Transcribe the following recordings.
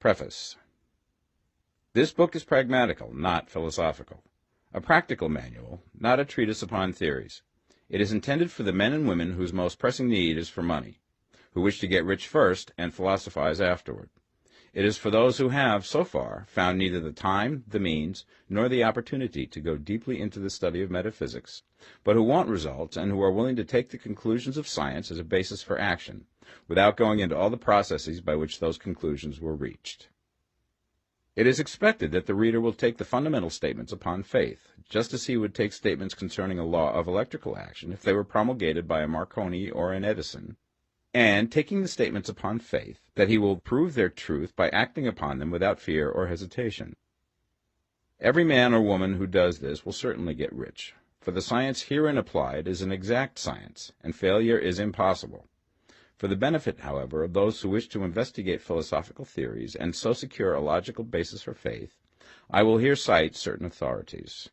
Preface. This book is pragmatical, not philosophical. A practical manual, not a treatise upon theories. It is intended for the men and women whose most pressing need is for money, who wish to get rich first and philosophize afterward. It is for those who have, so far, found neither the time, the means, nor the opportunity to go deeply into the study of metaphysics, but who want results and who are willing to take the conclusions of science as a basis for action, without going into all the processes by which those conclusions were reached. It is expected that the reader will take the fundamental statements upon faith, just as he would take statements concerning a law of electrical action if they were promulgated by a Marconi or an Edison, and, taking the statements upon faith, that he will prove their truth by acting upon them without fear or hesitation. Every man or woman who does this will certainly get rich, for the science herein applied is an exact science, and failure is impossible. For the benefit, however, of those who wish to investigate philosophical theories and so secure a logical basis for faith, I will here cite certain authorities.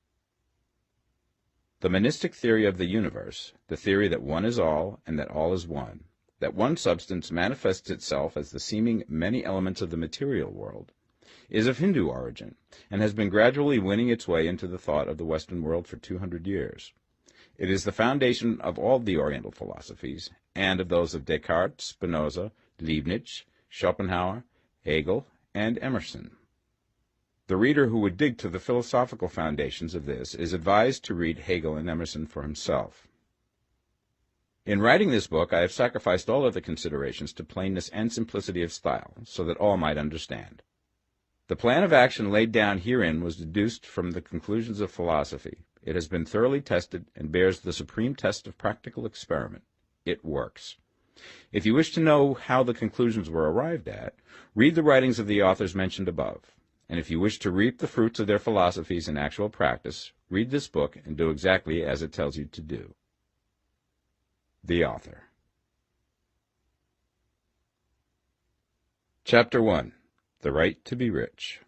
The monistic theory of the universe, the theory that one is all and that all is one, that one substance manifests itself as the seeming many elements of the material world, is of Hindu origin, and has been gradually winning its way into the thought of the Western world for 200 years. It is the foundation of all the Oriental philosophies, and of those of Descartes, Spinoza, Leibniz, Schopenhauer, Hegel, and Emerson. The reader who would dig to the philosophical foundations of this is advised to read Hegel and Emerson for himself. In writing this book, I have sacrificed all other considerations to plainness and simplicity of style, so that all might understand. The plan of action laid down herein was deduced from the conclusions of philosophy. It has been thoroughly tested and bears the supreme test of practical experiment. It works. If you wish to know how the conclusions were arrived at, read the writings of the authors mentioned above. And if you wish to reap the fruits of their philosophies in actual practice, read this book and do exactly as it tells you to do. The author. Chapter 1. The Right to be Rich.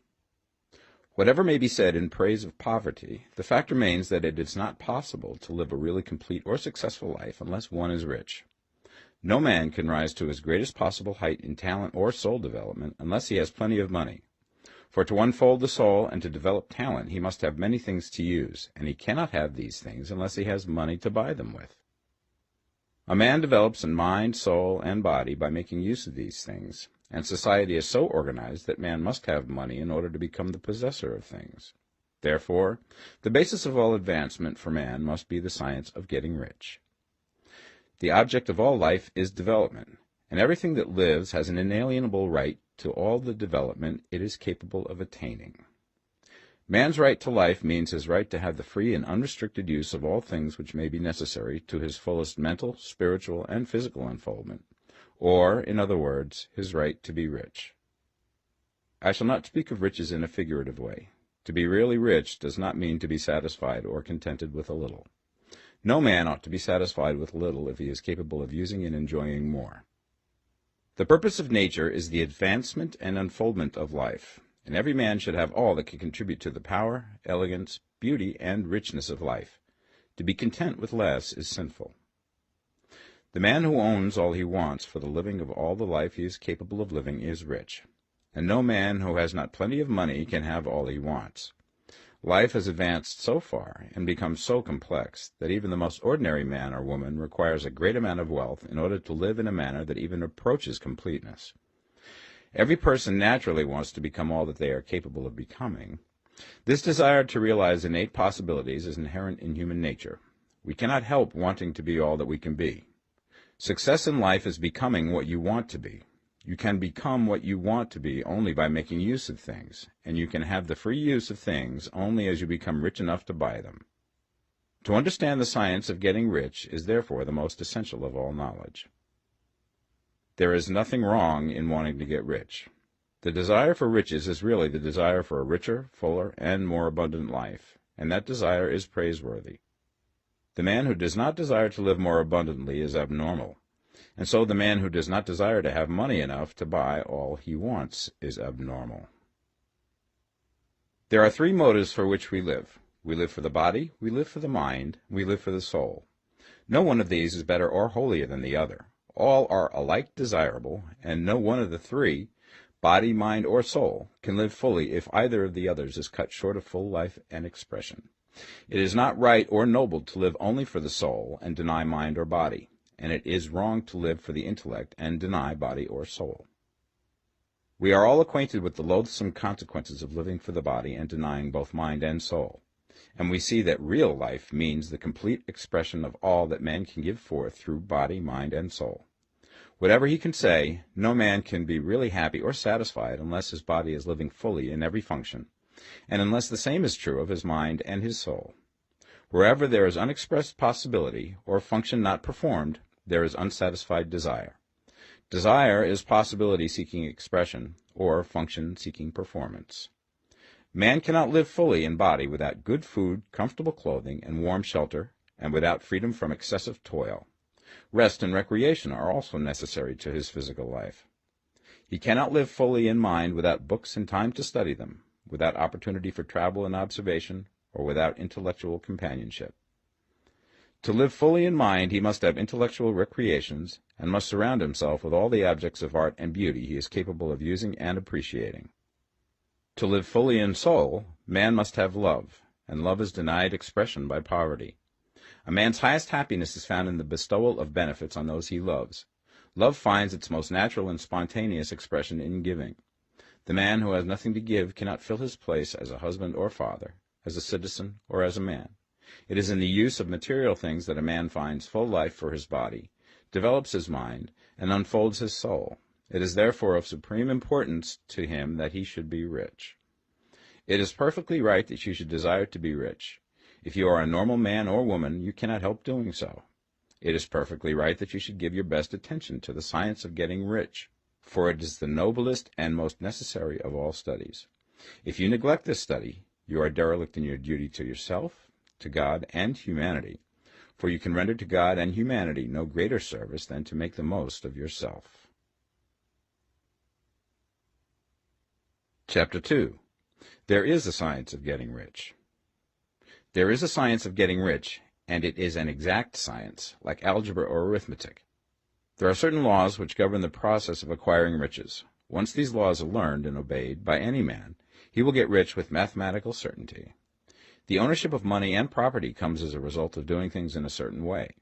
Whatever may be said in praise of poverty, the fact remains that it is not possible to live a really complete or successful life unless one is rich. No man can rise to his greatest possible height in talent or soul development unless he has plenty of money. For to unfold the soul and to develop talent he must have many things to use, and he cannot have these things unless he has money to buy them with. A man develops in mind, soul, and body by making use of these things, and society is so organized that man must have money in order to become the possessor of things. Therefore, the basis of all advancement for man must be the science of getting rich. The object of all life is development, and everything that lives has an inalienable right to all the development it is capable of attaining. Man's right to life means his right to have the free and unrestricted use of all things which may be necessary to his fullest mental, spiritual, and physical unfoldment, or, in other words, his right to be rich. I shall not speak of riches in a figurative way. To be really rich does not mean to be satisfied or contented with a little. No man ought to be satisfied with little if he is capable of using and enjoying more. The purpose of nature is the advancement and unfoldment of life, and every man should have all that can contribute to the power, elegance, beauty, and richness of life. To be content with less is sinful. The man who owns all he wants for the living of all the life he is capable of living is rich, and no man who has not plenty of money can have all he wants. Life has advanced so far and become so complex that even the most ordinary man or woman requires a great amount of wealth in order to live in a manner that even approaches completeness. Every person naturally wants to become all that they are capable of becoming. This desire to realize innate possibilities is inherent in human nature. We cannot help wanting to be all that we can be. Success in life is becoming what you want to be. You can become what you want to be only by making use of things, and you can have the free use of things only as you become rich enough to buy them. To understand the science of getting rich is therefore the most essential of all knowledge. There is nothing wrong in wanting to get rich. The desire for riches is really the desire for a richer, fuller, and more abundant life, and that desire is praiseworthy. The man who does not desire to live more abundantly is abnormal, and so the man who does not desire to have money enough to buy all he wants is abnormal. There are three motives for which we live. We live for the body, we live for the mind, we live for the soul. No one of these is better or holier than the other. All are alike desirable, and no one of the three body, mind, or soul, can live fully if either of the others is cut short of full life and expression. It is not right or noble to live only for the soul and deny mind or body, and it is wrong to live for the intellect and deny body or soul. We are all acquainted with the loathsome consequences of living for the body and denying both mind and soul, and we see that real life means the complete expression of all that man can give forth through body, mind, and soul. Whatever he can say, no man can be really happy or satisfied unless his body is living fully in every function, and unless the same is true of his mind and his soul. Wherever there is unexpressed possibility, or function not performed, there is unsatisfied desire. Desire is possibility seeking expression, or function seeking performance. Man cannot live fully in body without good food, comfortable clothing, and warm shelter, and without freedom from excessive toil. Rest and recreation are also necessary to his physical life. He cannot live fully in mind without books and time to study them, without opportunity for travel and observation, or without intellectual companionship. To live fully in mind, he must have intellectual recreations, and must surround himself with all the objects of art and beauty he is capable of using and appreciating. To live fully in soul, man must have love, and love is denied expression by poverty. A man's highest happiness is found in the bestowal of benefits on those he loves. Love finds its most natural and spontaneous expression in giving. The man who has nothing to give cannot fill his place as a husband or father, as a citizen or as a man. It is in the use of material things that a man finds full life for his body, develops his mind, and unfolds his soul. It is therefore of supreme importance to him that he should be rich. It is perfectly right that you should desire to be rich. If you are a normal man or woman, you cannot help doing so. It is perfectly right that you should give your best attention to the science of getting rich, for it is the noblest and most necessary of all studies. If you neglect this study, you are derelict in your duty to yourself, to God, and humanity, for you can render to God and humanity no greater service than to make the most of yourself. Chapter 2. There is a science of getting rich. There is a science of getting rich, and it is an exact science, like algebra or arithmetic. There are certain laws which govern the process of acquiring riches. Once these laws are learned and obeyed by any man, he will get rich with mathematical certainty. The ownership of money and property comes as a result of doing things in a certain way.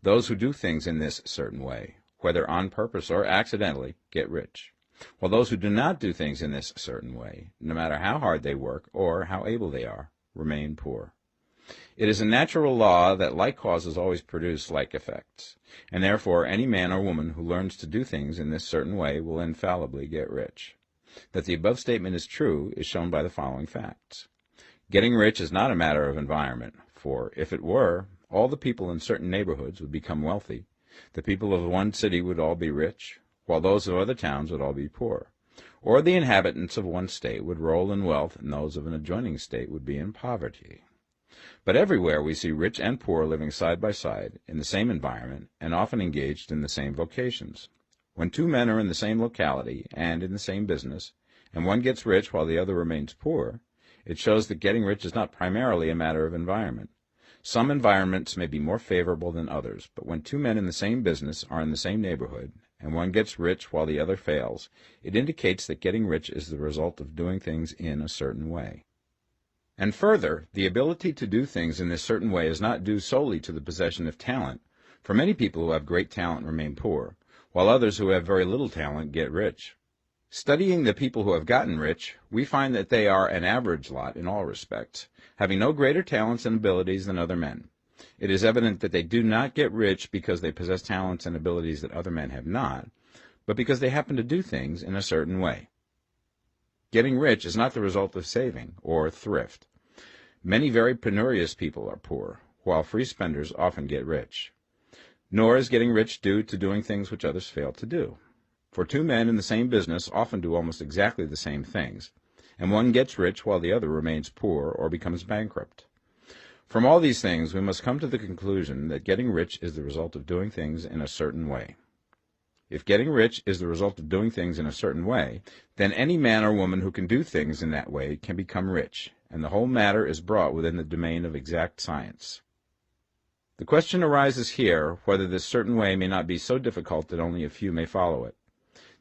Those who do things in this certain way, whether on purpose or accidentally, get rich, while those who do not do things in this certain way, no matter how hard they work or how able they are, remain poor. It is a natural law that like causes always produce like effects, and therefore any man or woman who learns to do things in this certain way will infallibly get rich. That the above statement is true is shown by the following facts. Getting rich is not a matter of environment, for if it were, all the people in certain neighborhoods would become wealthy, the people of one city would all be rich, while those of other towns would all be poor, or the inhabitants of one state would roll in wealth and those of an adjoining state would be in poverty. But everywhere we see rich and poor living side by side, in the same environment, and often engaged in the same vocations. When two men are in the same locality and in the same business, and one gets rich while the other remains poor, it shows that getting rich is not primarily a matter of environment. Some environments may be more favorable than others, but when two men in the same business are in the same neighborhood, and one gets rich while the other fails, it indicates that getting rich is the result of doing things in a certain way. And further, the ability to do things in this certain way is not due solely to the possession of talent, for many people who have great talent remain poor, while others who have very little talent get rich. Studying the people who have gotten rich, we find that they are an average lot in all respects, having no greater talents and abilities than other men. It is evident that they do not get rich because they possess talents and abilities that other men have not, but because they happen to do things in a certain way. Getting rich is not the result of saving or thrift. Many very penurious people are poor, while free spenders often get rich. Nor is getting rich due to doing things which others fail to do. For two men in the same business often do almost exactly the same things, and one gets rich while the other remains poor or becomes bankrupt. From all these things, we must come to the conclusion that getting rich is the result of doing things in a certain way. If getting rich is the result of doing things in a certain way, then any man or woman who can do things in that way can become rich, and the whole matter is brought within the domain of exact science. The question arises here whether this certain way may not be so difficult that only a few may follow it.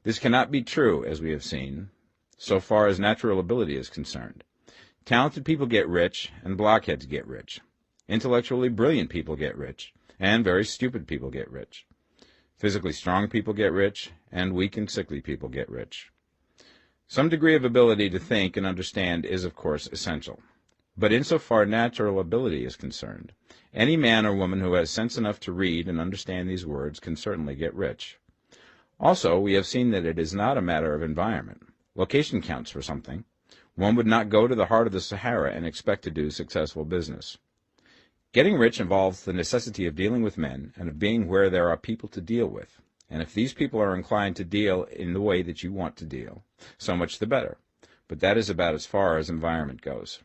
This cannot be true, as we have seen, so far as natural ability is concerned. Talented people get rich, and blockheads get rich. Intellectually brilliant people get rich, and very stupid people get rich. Physically strong people get rich, and weak and sickly people get rich. Some degree of ability to think and understand is, of course, essential. But insofar natural ability is concerned, any man or woman who has sense enough to read and understand these words can certainly get rich. Also, we have seen that it is not a matter of environment. Location counts for something. One would not go to the heart of the Sahara and expect to do successful business. Getting rich involves the necessity of dealing with men and of being where there are people to deal with. And if these people are inclined to deal in the way that you want to deal, so much the better. But that is about as far as environment goes.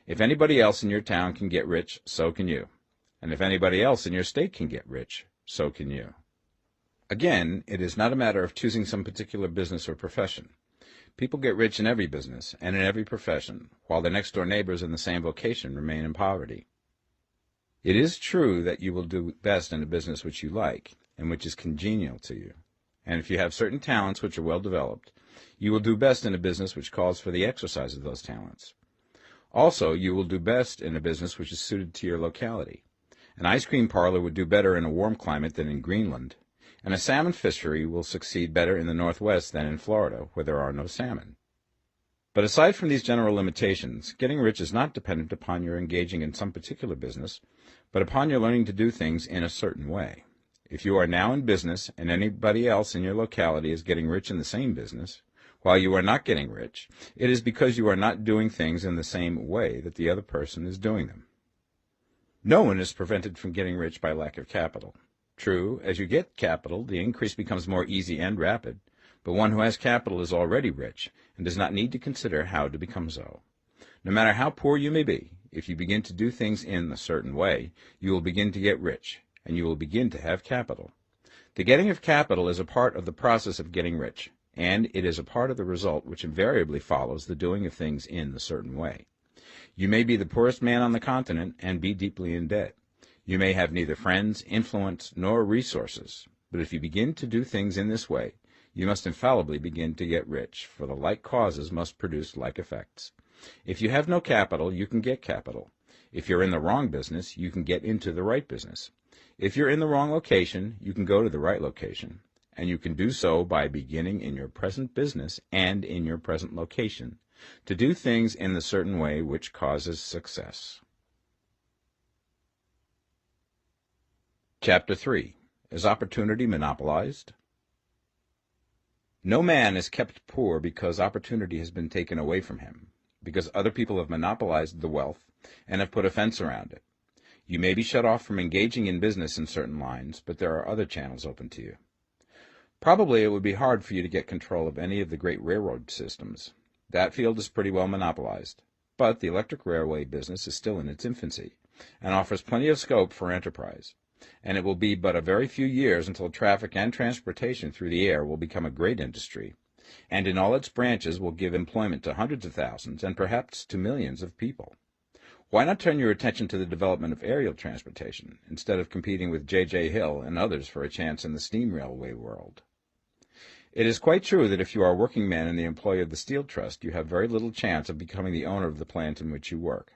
If anybody else in your town can get rich, so can you. And if anybody else in your state can get rich, so can you. Again, it is not a matter of choosing some particular business or profession. People get rich in every business and in every profession, while their next-door neighbors in the same vocation remain in poverty. It is true that you will do best in a business which you like and which is congenial to you. And if you have certain talents which are well developed, you will do best in a business which calls for the exercise of those talents. Also, you will do best in a business which is suited to your locality. An ice cream parlor would do better in a warm climate than in Greenland, and a salmon fishery will succeed better in the Northwest than in Florida, where there are no salmon. But aside from these general limitations, getting rich is not dependent upon your engaging in some particular business, but upon your learning to do things in a certain way. If you are now in business and anybody else in your locality is getting rich in the same business, while you are not getting rich, it is because you are not doing things in the same way that the other person is doing them. No one is prevented from getting rich by lack of capital. True, as you get capital, the increase becomes more easy and rapid, but one who has capital is already rich and does not need to consider how to become so. No matter how poor you may be, if you begin to do things in a certain way, you will begin to get rich, and you will begin to have capital. The getting of capital is a part of the process of getting rich, and it is a part of the result which invariably follows the doing of things in a certain way. You may be the poorest man on the continent and be deeply in debt. You may have neither friends, influence, nor resources, but if you begin to do things in this way, you must infallibly begin to get rich, for the like causes must produce like effects. If you have no capital, you can get capital. If you're in the wrong business, you can get into the right business. If you're in the wrong location, you can go to the right location, and you can do so by beginning in your present business and in your present location, to do things in the certain way which causes success. Chapter 3. Is opportunity monopolized? No man is kept poor because opportunity has been taken away from him, because other people have monopolized the wealth and have put a fence around it. You may be shut off from engaging in business in certain lines, but there are other channels open to you. Probably it would be hard for you to get control of any of the great railroad systems. That field is pretty well monopolized, but the electric railway business is still in its infancy and offers plenty of scope for enterprise, and it will be but a very few years until traffic and transportation through the air will become a great industry, and in all its branches will give employment to hundreds of thousands and perhaps to millions of people. Why not turn your attention to the development of aerial transportation, instead of competing with J.J. Hill and others for a chance in the steam railway world? It is quite true that if you are a working man in the employ of the Steel Trust, you have very little chance of becoming the owner of the plant in which you work.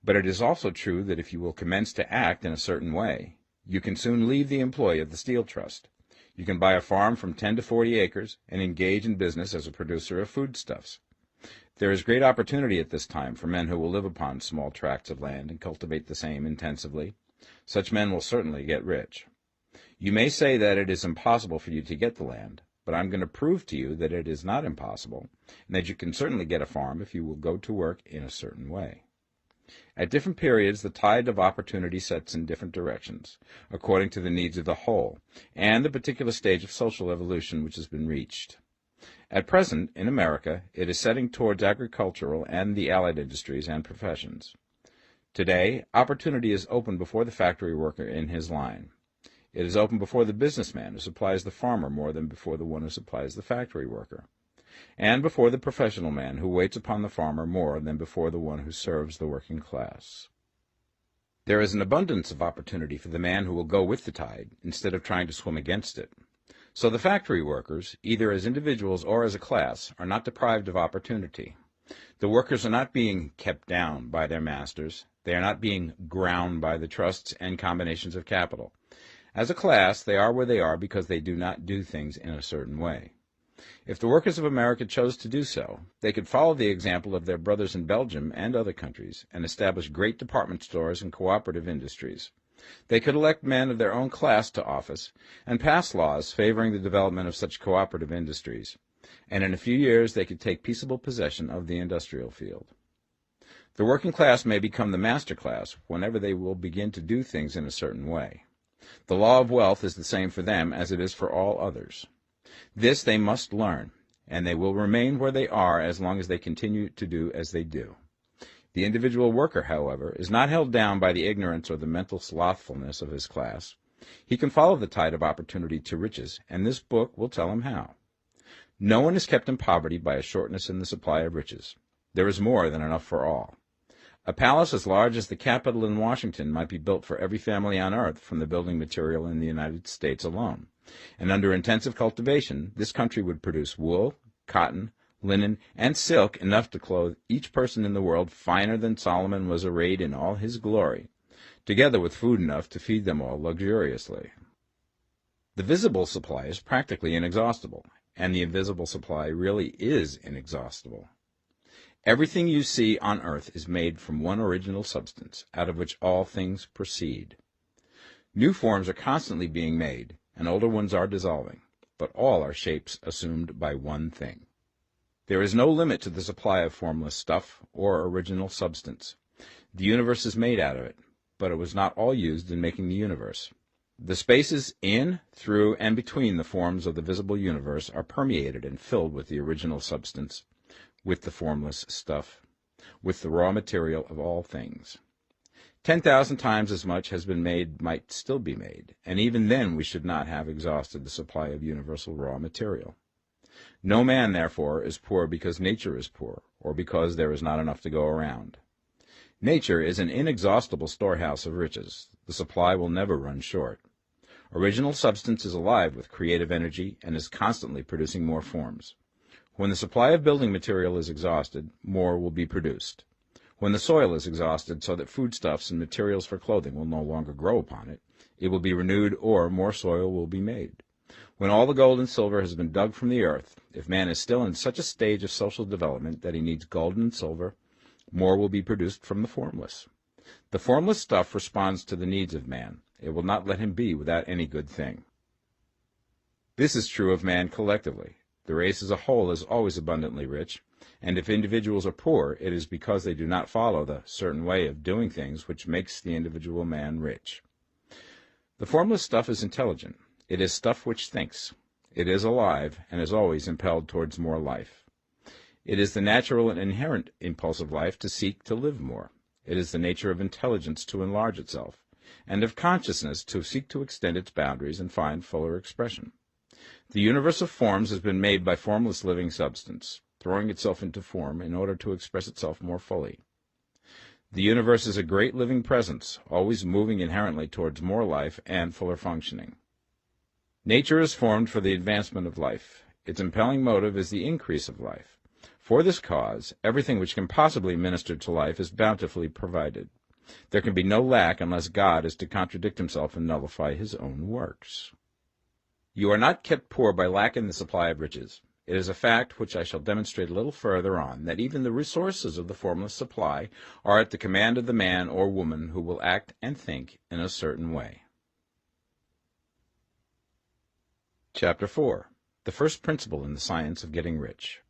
But it is also true that if you will commence to act in a certain way, you can soon leave the employ of the Steel Trust. You can buy a farm from 10 to 40 acres and engage in business as a producer of foodstuffs. There is great opportunity at this time for men who will live upon small tracts of land and cultivate the same intensively. Such men will certainly get rich. You may say that it is impossible for you to get the land, but I'm going to prove to you that it is not impossible, and that you can certainly get a farm if you will go to work in a certain way. At different periods, the tide of opportunity sets in different directions, according to the needs of the whole, and the particular stage of social evolution which has been reached. At present, in America, it is setting towards agricultural and the allied industries and professions. Today, opportunity is open before the factory worker in his line. It is open before the businessman who supplies the farmer more than before the one who supplies the factory worker, and before the professional man who waits upon the farmer more than before the one who serves the working class. There is an abundance of opportunity for the man who will go with the tide instead of trying to swim against it. So the factory workers, either as individuals or as a class, are not deprived of opportunity. The workers are not being kept down by their masters. They are not being ground by the trusts and combinations of capital. As a class, they are where they are because they do not do things in a certain way. If the workers of America chose to do so, they could follow the example of their brothers in Belgium and other countries and establish great department stores and cooperative industries. They could elect men of their own class to office and pass laws favoring the development of such cooperative industries, and in a few years they could take peaceable possession of the industrial field. The working class may become the master class whenever they will begin to do things in a certain way. The law of wealth is the same for them as it is for all others. This they must learn, and they will remain where they are as long as they continue to do as they do. The individual worker, however, is not held down by the ignorance or the mental slothfulness of his class. He can follow the tide of opportunity to riches, and this book will tell him how. No one is kept in poverty by a shortness in the supply of riches. There is more than enough for all. A palace as large as the Capitol in Washington might be built for every family on earth from the building material in the United States alone. And under intensive cultivation, this country would produce wool, cotton, linen, and silk enough to clothe each person in the world finer than Solomon was arrayed in all his glory, together with food enough to feed them all luxuriously. The visible supply is practically inexhaustible, and the invisible supply really is inexhaustible. Everything you see on earth is made from one original substance, out of which all things proceed. New forms are constantly being made, and older ones are dissolving, but all are shapes assumed by one thing. There is no limit to the supply of formless stuff or original substance. The universe is made out of it, but it was not all used in making the universe. The spaces in, through, and between the forms of the visible universe are permeated and filled with the original substance, with the formless stuff, with the raw material of all things. 10,000 times as much has been made might still be made, and even then we should not have exhausted the supply of universal raw material. No man, therefore, is poor because nature is poor, or because there is not enough to go around. Nature is an inexhaustible storehouse of riches. The supply will never run short. Original substance is alive with creative energy and is constantly producing more forms. When the supply of building material is exhausted, more will be produced. When the soil is exhausted so that foodstuffs and materials for clothing will no longer grow upon it, it will be renewed or more soil will be made. When all the gold and silver has been dug from the earth, if man is still in such a stage of social development that he needs gold and silver, more will be produced from the formless. The formless stuff responds to the needs of man. It will not let him be without any good thing. This is true of man collectively. The race as a whole is always abundantly rich, and if individuals are poor, it is because they do not follow the certain way of doing things which makes the individual man rich. The formless stuff is intelligent. It is stuff which thinks. It is alive, and is always impelled towards more life. It is the natural and inherent impulse of life to seek to live more. It is the nature of intelligence to enlarge itself, and of consciousness to seek to extend its boundaries and find fuller expression. The universe of forms has been made by formless living substance, throwing itself into form in order to express itself more fully. The universe is a great living presence, always moving inherently towards more life and fuller functioning. Nature is formed for the advancement of life. Its impelling motive is the increase of life. For this cause, everything which can possibly minister to life is bountifully provided. There can be no lack unless God is to contradict himself and nullify his own works. You are not kept poor by lack in the supply of riches. It is a fact which I shall demonstrate a little further on, that even the resources of the formless supply are at the command of the man or woman who will act and think in a certain way. Chapter 4. The first principle in the science of getting rich.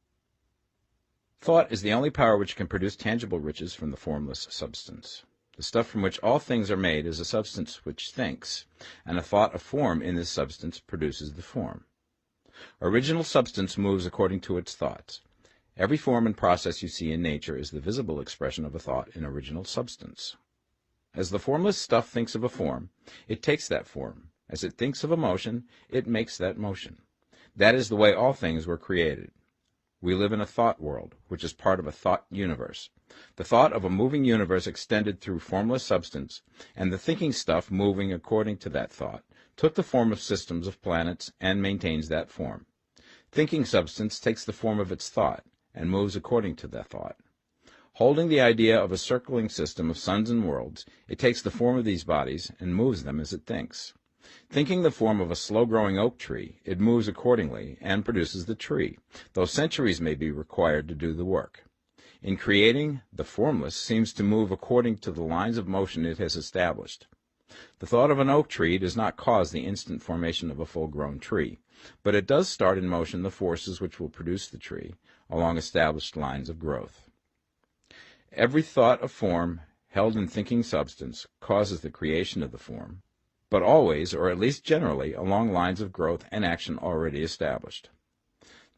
Thought is the only power which can produce tangible riches from the formless substance. The stuff from which all things are made is a substance which thinks, and a thought of form in this substance produces the form. Original substance moves according to its thoughts. Every form and process you see in nature is the visible expression of a thought in original substance. As the formless stuff thinks of a form, it takes that form. As it thinks of a motion, it makes that motion. That is the way all things were created. We live in a thought world, which is part of a thought universe. The thought of a moving universe extended through formless substance, and the thinking stuff moving according to that thought, took the form of systems of planets and maintains that form. Thinking substance takes the form of its thought and moves according to that thought. Holding the idea of a circling system of suns and worlds, it takes the form of these bodies and moves them as it thinks. Thinking the form of a slow-growing oak tree, it moves accordingly and produces the tree, though centuries may be required to do the work. In creating, the formless seems to move according to the lines of motion it has established. The thought of an oak tree does not cause the instant formation of a full-grown tree, but it does start in motion the forces which will produce the tree along established lines of growth. Every thought of form held in thinking substance causes the creation of the form, but always, or at least generally, along lines of growth and action already established.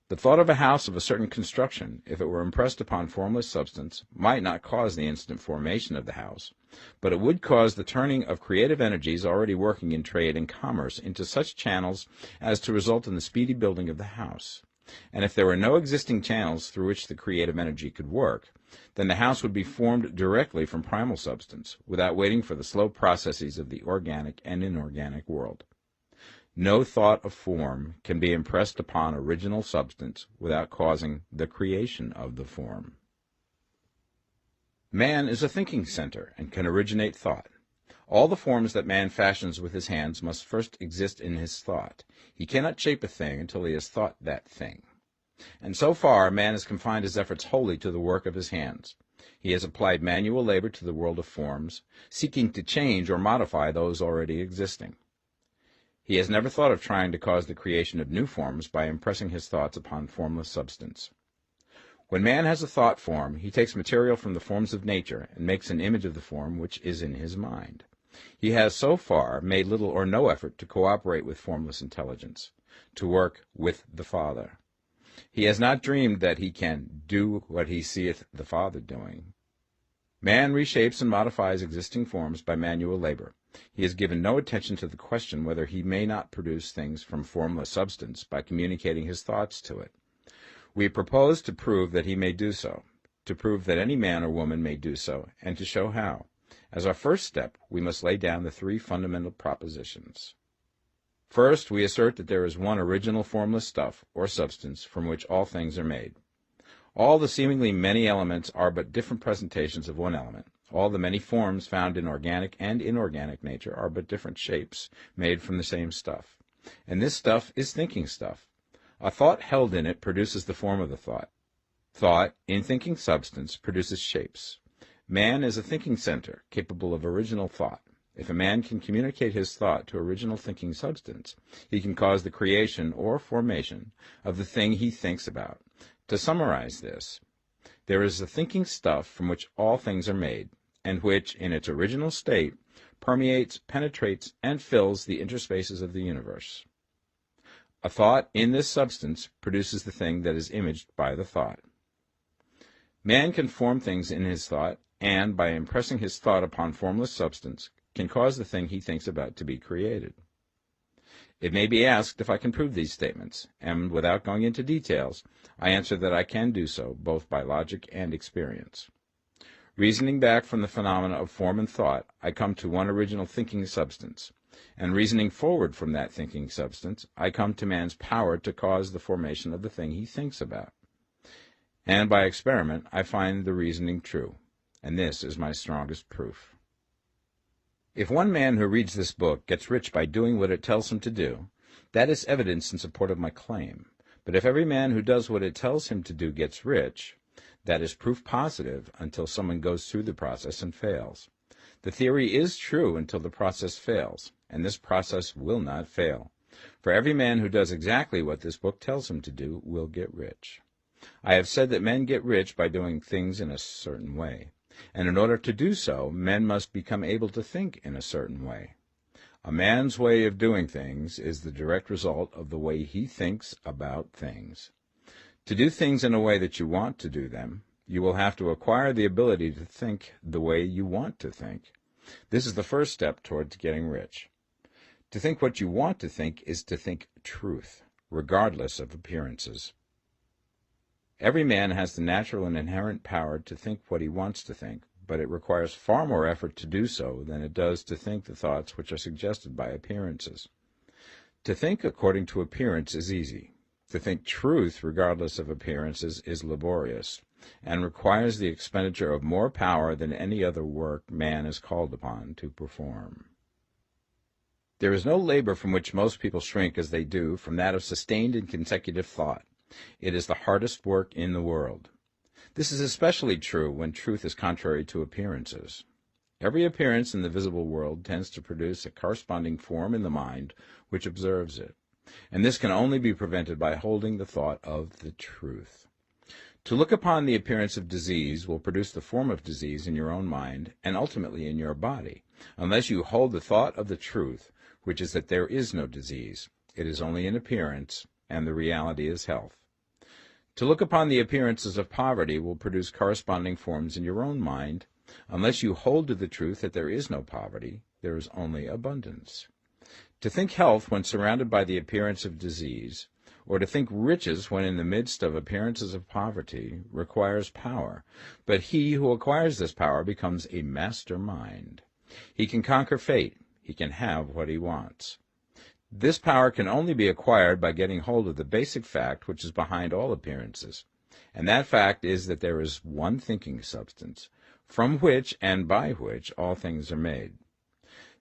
The thought of a house of a certain construction, if it were impressed upon formless substance, might not cause the instant formation of the house, but it would cause the turning of creative energies already working in trade and commerce into such channels as to result in the speedy building of the house. And if there were no existing channels through which the creative energy could work, then the house would be formed directly from primal substance, without waiting for the slow processes of the organic and inorganic world. No thought of form can be impressed upon original substance without causing the creation of the form. Man is a thinking center and can originate thought. All the forms that man fashions with his hands must first exist in his thought. He cannot shape a thing until he has thought that thing. And so far, man has confined his efforts wholly to the work of his hands. He has applied manual labor to the world of forms, seeking to change or modify those already existing. He has never thought of trying to cause the creation of new forms by impressing his thoughts upon formless substance. When man has a thought form, he takes material from the forms of nature and makes an image of the form which is in his mind. He has so far made little or no effort to cooperate with formless intelligence, to work with the Father. He has not dreamed that he can do what he seeth the Father doing. Man reshapes and modifies existing forms by manual labor. He has given no attention to the question whether he may not produce things from formless substance by communicating his thoughts to it. We propose to prove that he may do so, to prove that any man or woman may do so, and to show how. As our first step, we must lay down the three fundamental propositions. First, we assert that there is one original formless stuff, or substance, from which all things are made. All the seemingly many elements are but different presentations of one element. All the many forms found in organic and inorganic nature are but different shapes, made from the same stuff. And this stuff is thinking stuff. A thought held in it produces the form of the thought. Thought, in thinking substance, produces shapes. Man is a thinking center, capable of original thought. If a man can communicate his thought to original thinking substance, he can cause the creation or formation of the thing he thinks about. To summarize this, there is a thinking stuff from which all things are made, and which, in its original state, permeates, penetrates, and fills the interspaces of the universe. A thought in this substance produces the thing that is imaged by the thought. Man can form things in his thought, and, by impressing his thought upon formless substance, can cause the thing he thinks about to be created. It may be asked if I can prove these statements, and without going into details, I answer that I can do so, both by logic and experience. Reasoning back from the phenomena of form and thought, I come to one original thinking substance, and reasoning forward from that thinking substance, I come to man's power to cause the formation of the thing he thinks about. And by experiment, I find the reasoning true, and this is my strongest proof. If one man who reads this book gets rich by doing what it tells him to do, that is evidence in support of my claim. But if every man who does what it tells him to do gets rich, that is proof positive until someone goes through the process and fails. The theory is true until the process fails, and this process will not fail. For every man who does exactly what this book tells him to do will get rich. I have said that men get rich by doing things in a certain way. And in order to do so, men must become able to think in a certain way. A man's way of doing things is the direct result of the way he thinks about things. To do things in a way that you want to do them, you will have to acquire the ability to think the way you want to think. This is the first step towards getting rich. To think what you want to think is to think truth, regardless of appearances. Every man has the natural and inherent power to think what he wants to think, but it requires far more effort to do so than it does to think the thoughts which are suggested by appearances. To think according to appearance is easy. To think truth regardless of appearances is laborious, and requires the expenditure of more power than any other work man is called upon to perform. There is no labor from which most people shrink as they do from that of sustained and consecutive thought. It is the hardest work in the world. This is especially true when truth is contrary to appearances. Every appearance in the visible world tends to produce a corresponding form in the mind which observes it, and this can only be prevented by holding the thought of the truth. To look upon the appearance of disease will produce the form of disease in your own mind and ultimately in your body, unless you hold the thought of the truth, which is that there is no disease. It is only an appearance, and the reality is health. To look upon the appearances of poverty will produce corresponding forms in your own mind, unless you hold to the truth that there is no poverty, there is only abundance. To think health when surrounded by the appearance of disease, or to think riches when in the midst of appearances of poverty, requires power, but he who acquires this power becomes a master mind. He can conquer fate. He can have what he wants. This power can only be acquired by getting hold of the basic fact which is behind all appearances, and that fact is that there is one thinking substance, from which and by which all things are made.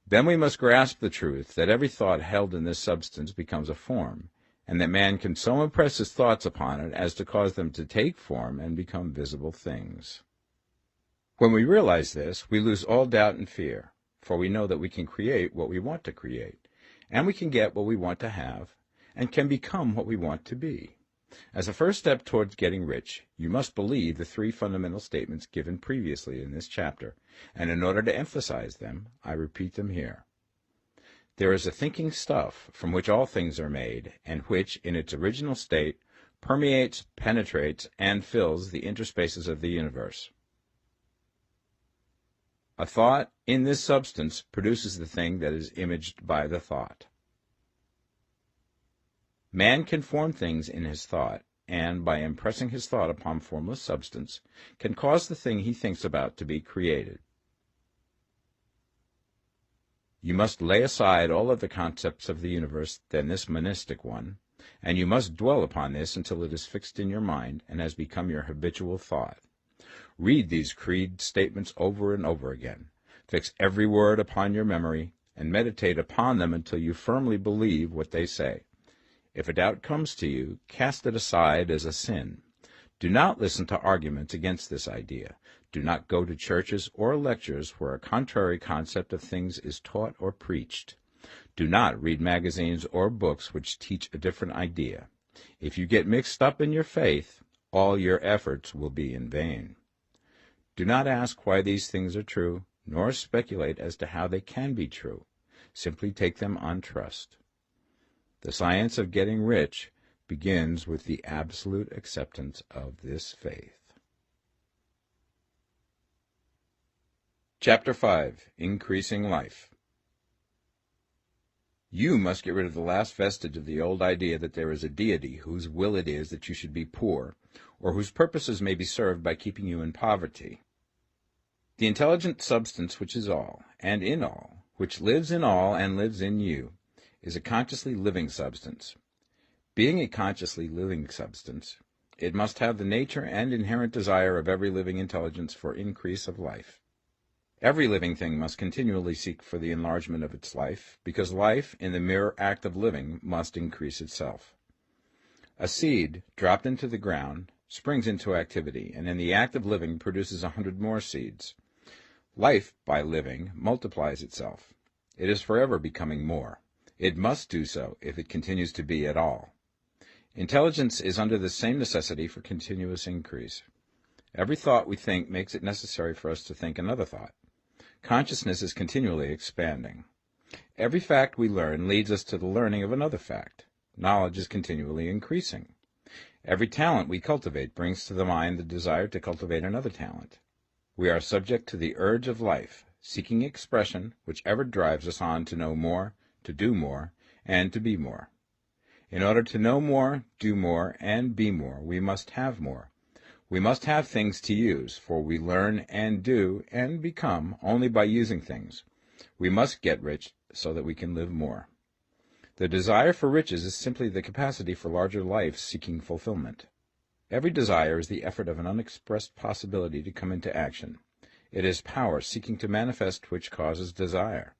Then we must grasp the truth that every thought held in this substance becomes a form, and that man can so impress his thoughts upon it as to cause them to take form and become visible things. When we realize this, we lose all doubt and fear, for we know that we can create what we want to create, and we can get what we want to have, and can become what we want to be. As a first step towards getting rich, you must believe the three fundamental statements given previously in this chapter, and in order to emphasize them, I repeat them here. There is a thinking stuff from which all things are made, and which, in its original state, permeates, penetrates, and fills the interspaces of the universe. A thought in this substance produces the thing that is imaged by the thought. Man can form things in his thought, and, by impressing his thought upon formless substance, can cause the thing he thinks about to be created. You must lay aside all other concepts of the universe than this monistic one, and you must dwell upon this until it is fixed in your mind and has become your habitual thought. Read these creed statements over and over again. Fix every word upon your memory, and meditate upon them until you firmly believe what they say. If a doubt comes to you, cast it aside as a sin. Do not listen to arguments against this idea. Do not go to churches or lectures where a contrary concept of things is taught or preached. Do not read magazines or books which teach a different idea. If you get mixed up in your faith, all your efforts will be in vain. Do not ask why these things are true, nor speculate as to how they can be true. Simply take them on trust. The science of getting rich begins with the absolute acceptance of this faith. Chapter 5. Increasing Life. You must get rid of the last vestige of the old idea that there is a deity whose will it is that you should be poor, or whose purposes may be served by keeping you in poverty. The intelligent substance which is all, and in all, which lives in all and lives in you, is a consciously living substance. Being a consciously living substance, it must have the nature and inherent desire of every living intelligence for increase of life. Every living thing must continually seek for the enlargement of its life, because life, in the mere act of living, must increase itself. A seed, dropped into the ground, springs into activity, and in the act of living produces 100 more seeds. Life, by living, multiplies itself. It is forever becoming more. It must do so if it continues to be at all. Intelligence is under the same necessity for continuous increase. Every thought we think makes it necessary for us to think another thought. Consciousness is continually expanding. Every fact we learn leads us to the learning of another fact. Knowledge is continually increasing. Every talent we cultivate brings to the mind the desire to cultivate another talent. We are subject to the urge of life, seeking expression, which ever drives us on to know more, to do more, and to be more. In order to know more, do more, and be more, we must have more. We must have things to use, for we learn and do and become only by using things. We must get rich so that we can live more. The desire for riches is simply the capacity for larger life seeking fulfillment. Every desire is the effort of an unexpressed possibility to come into action. It is power seeking to manifest which causes desire.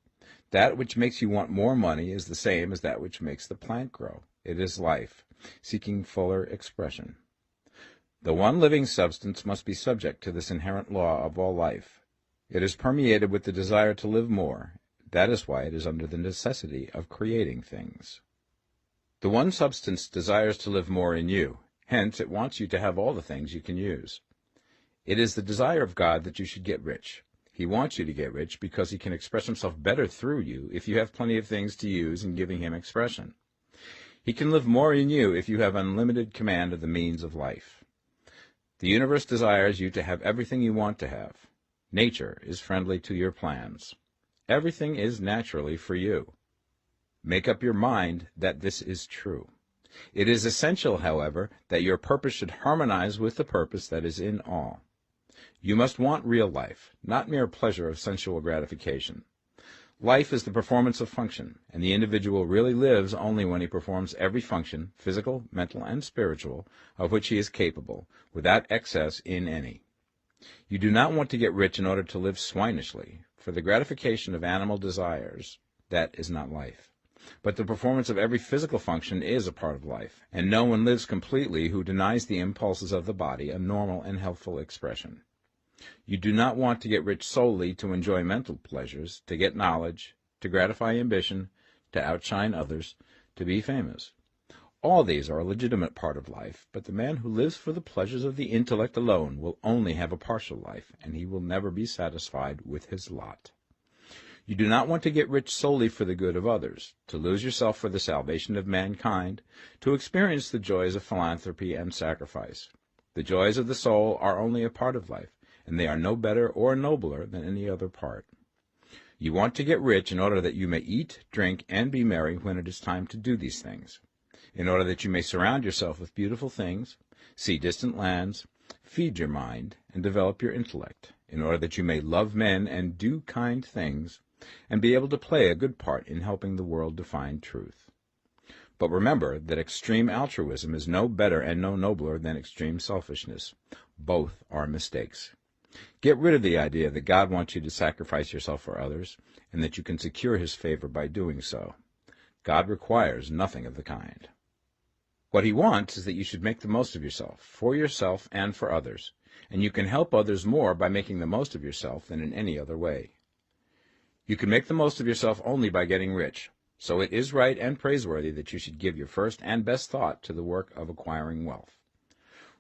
That which makes you want more money is the same as that which makes the plant grow. It is life, seeking fuller expression. The one living substance must be subject to this inherent law of all life. It is permeated with the desire to live more. That is why it is under the necessity of creating things. The one substance desires to live more in you. Hence, it wants you to have all the things you can use. It is the desire of God that you should get rich. He wants you to get rich because he can express himself better through you if you have plenty of things to use in giving him expression. He can live more in you if you have unlimited command of the means of life. The universe desires you to have everything you want to have. Nature is friendly to your plans. Everything is naturally for you. Make up your mind that this is true. It is essential, however, that your purpose should harmonize with the purpose that is in all. You must want real life, not mere pleasure of sensual gratification. Life is the performance of function, and the individual really lives only when he performs every function, physical, mental, and spiritual, of which he is capable, without excess in any. You do not want to get rich in order to live swinishly, for the gratification of animal desires, that is not life. But the performance of every physical function is a part of life, and no one lives completely who denies the impulses of the body a normal and healthful expression. You do not want to get rich solely to enjoy mental pleasures, to get knowledge, to gratify ambition, to outshine others, to be famous. All these are a legitimate part of life, but the man who lives for the pleasures of the intellect alone will only have a partial life, and he will never be satisfied with his lot. You do not want to get rich solely for the good of others, to lose yourself for the salvation of mankind, to experience the joys of philanthropy and sacrifice. The joys of the soul are only a part of life, and they are no better or nobler than any other part. You want to get rich in order that you may eat, drink, and be merry when it is time to do these things, in order that you may surround yourself with beautiful things, see distant lands, feed your mind, and develop your intellect, in order that you may love men and do kind things, and be able to play a good part in helping the world to find truth. But remember that extreme altruism is no better and no nobler than extreme selfishness. Both are mistakes. Get rid of the idea that God wants you to sacrifice yourself for others, and that you can secure his favor by doing so. God requires nothing of the kind. What he wants is that you should make the most of yourself, for yourself and for others, and you can help others more by making the most of yourself than in any other way. You can make the most of yourself only by getting rich, so it is right and praiseworthy that you should give your first and best thought to the work of acquiring wealth.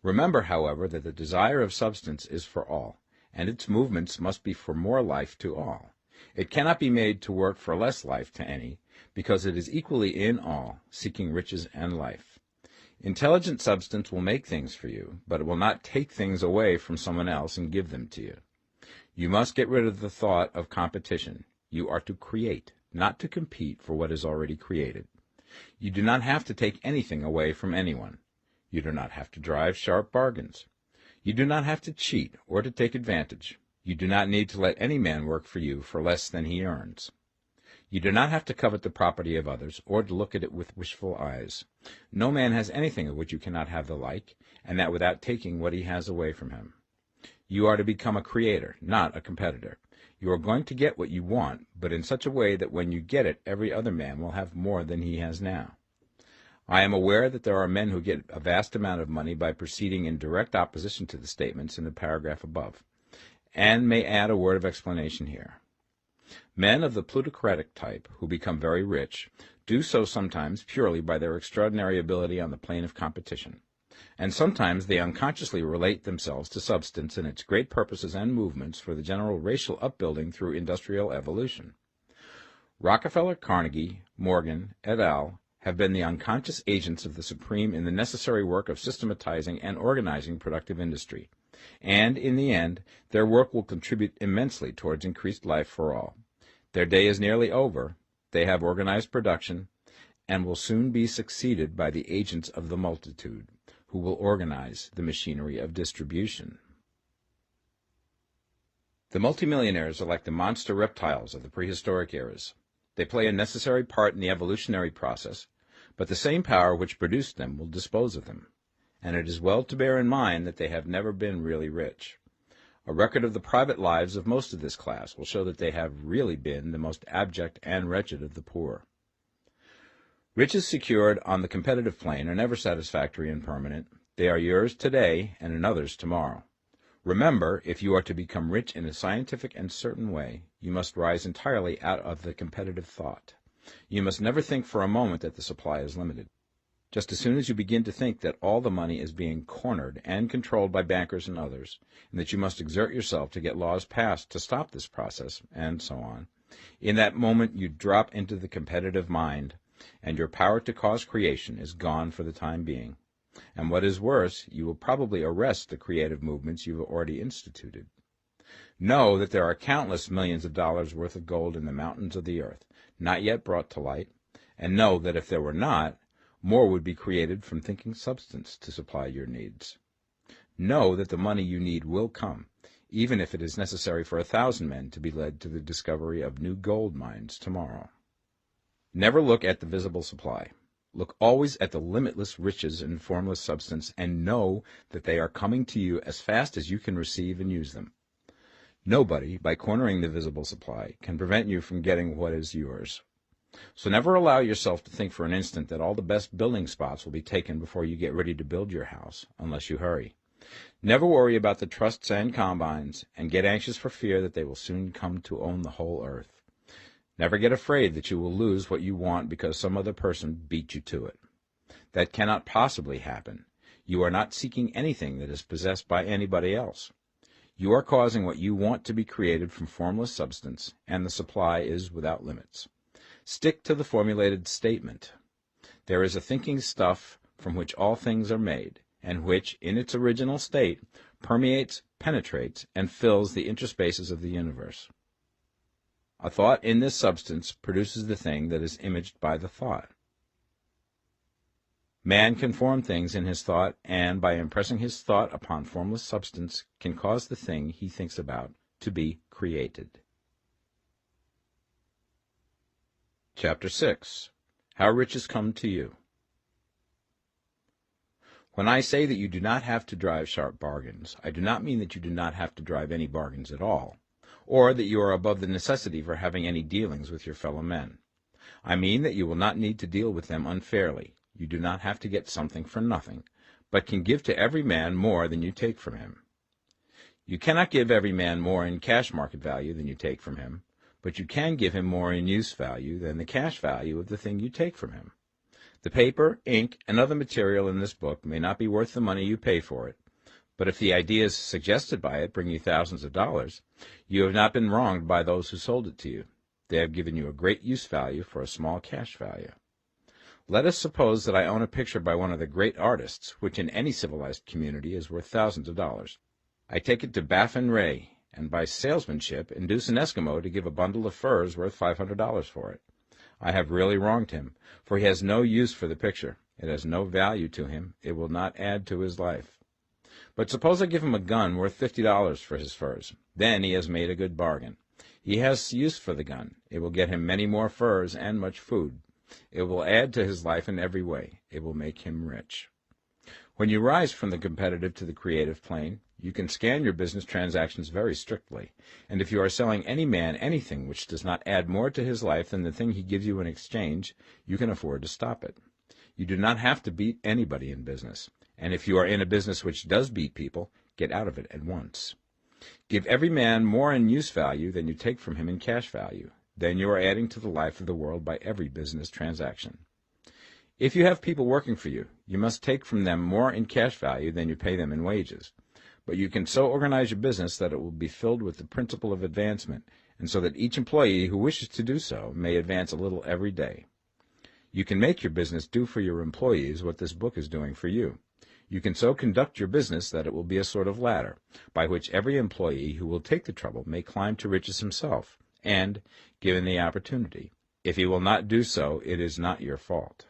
Remember, however, that the desire of substance is for all, and its movements must be for more life to all. It cannot be made to work for less life to any, because it is equally in all, seeking riches and life. Intelligent substance will make things for you, but it will not take things away from someone else and give them to you. You must get rid of the thought of competition. You are to create, not to compete for what is already created. You do not have to take anything away from anyone. You do not have to drive sharp bargains. You do not have to cheat or to take advantage. You do not need to let any man work for you for less than he earns. You do not have to covet the property of others or to look at it with wishful eyes. No man has anything of which you cannot have the like, and that without taking what he has away from him. You are to become a creator, not a competitor. You are going to get what you want, but in such a way that when you get it, every other man will have more than he has now. I am aware that there are men who get a vast amount of money by proceeding in direct opposition to the statements in the paragraph above, and may add a word of explanation here. Men of the plutocratic type, who become very rich, do so sometimes purely by their extraordinary ability on the plane of competition, and sometimes they unconsciously relate themselves to substance and its great purposes and movements for the general racial upbuilding through industrial evolution. Rockefeller, Carnegie, Morgan, et al. Have been the unconscious agents of the supreme in the necessary work of systematizing and organizing productive industry, and, in the end, their work will contribute immensely towards increased life for all. Their day is nearly over, they have organized production, and will soon be succeeded by the agents of the multitude, who will organize the machinery of distribution. The multimillionaires are like the monster reptiles of the prehistoric eras. They play a necessary part in the evolutionary process, but the same power which produced them will dispose of them, and it is well to bear in mind that they have never been really rich. A record of the private lives of most of this class will show that they have really been the most abject and wretched of the poor. Riches secured on the competitive plane are never satisfactory and permanent. They are yours today and another's tomorrow. Remember, if you are to become rich in a scientific and certain way, you must rise entirely out of the competitive thought. You must never think for a moment that the supply is limited. Just as soon as you begin to think that all the money is being cornered and controlled by bankers and others, and that you must exert yourself to get laws passed to stop this process, and so on, in that moment you drop into the competitive mind, and your power to cause creation is gone for the time being. And what is worse, you will probably arrest the creative movements you have already instituted. Know that there are countless millions of dollars worth of gold in the mountains of the earth, not yet brought to light, and know that if there were not, more would be created from thinking substance to supply your needs. Know that the money you need will come, even if it is necessary for 1,000 men to be led to the discovery of new gold mines tomorrow. Never look at the visible supply. Look always at the limitless riches in formless substance, and know that they are coming to you as fast as you can receive and use them. Nobody, by cornering the visible supply, can prevent you from getting what is yours. So never allow yourself to think for an instant that all the best building spots will be taken before you get ready to build your house, unless you hurry. Never worry about the trusts and combines, and get anxious for fear that they will soon come to own the whole earth. Never get afraid that you will lose what you want because some other person beat you to it. That cannot possibly happen. You are not seeking anything that is possessed by anybody else. You are causing what you want to be created from formless substance, and the supply is without limits. Stick to the formulated statement. There is a thinking stuff from which all things are made, and which, in its original state, permeates, penetrates, and fills the interspaces of the universe. A thought in this substance produces the thing that is imaged by the thought. Man can form things in his thought, and by impressing his thought upon formless substance, can cause the thing he thinks about to be created. Chapter 6. How Riches Come to You. When I say that you do not have to drive sharp bargains, I do not mean that you do not have to drive any bargains at all, or that you are above the necessity for having any dealings with your fellow men. I mean that you will not need to deal with them unfairly. You do not have to get something for nothing, but can give to every man more than you take from him. You cannot give every man more in cash market value than you take from him, but you can give him more in use value than the cash value of the thing you take from him. The paper, ink, and other material in this book may not be worth the money you pay for it, but if the ideas suggested by it bring you thousands of dollars, you have not been wronged by those who sold it to you. They have given you a great use value for a small cash value. Let us suppose that I own a picture by one of the great artists, which in any civilized community is worth thousands of dollars. I take it to Baffin Ray, and by salesmanship induce an Eskimo to give a bundle of furs worth $500 for it. I have really wronged him, for he has no use for the picture. It has no value to him. It will not add to his life. But suppose I give him a gun worth $50 for his furs. Then he has made a good bargain. He has use for the gun. It will get him many more furs and much food. It will add to his life in every way. It will make him rich. When you rise from the competitive to the creative plane, you can scan your business transactions very strictly, and if you are selling any man anything which does not add more to his life than the thing he gives you in exchange, you can afford to stop it. You do not have to beat anybody in business, and if you are in a business which does beat people, get out of it at once. Give every man more in use value than you take from him in cash value. Then you are adding to the life of the world by every business transaction. If you have people working for you, you must take from them more in cash value than you pay them in wages. But you can so organize your business that it will be filled with the principle of advancement, and so that each employee who wishes to do so may advance a little every day. You can make your business do for your employees what this book is doing for you. You can so conduct your business that it will be a sort of ladder, by which every employee who will take the trouble may climb to riches himself, and, given the opportunity, if he will not do so, it is not your fault.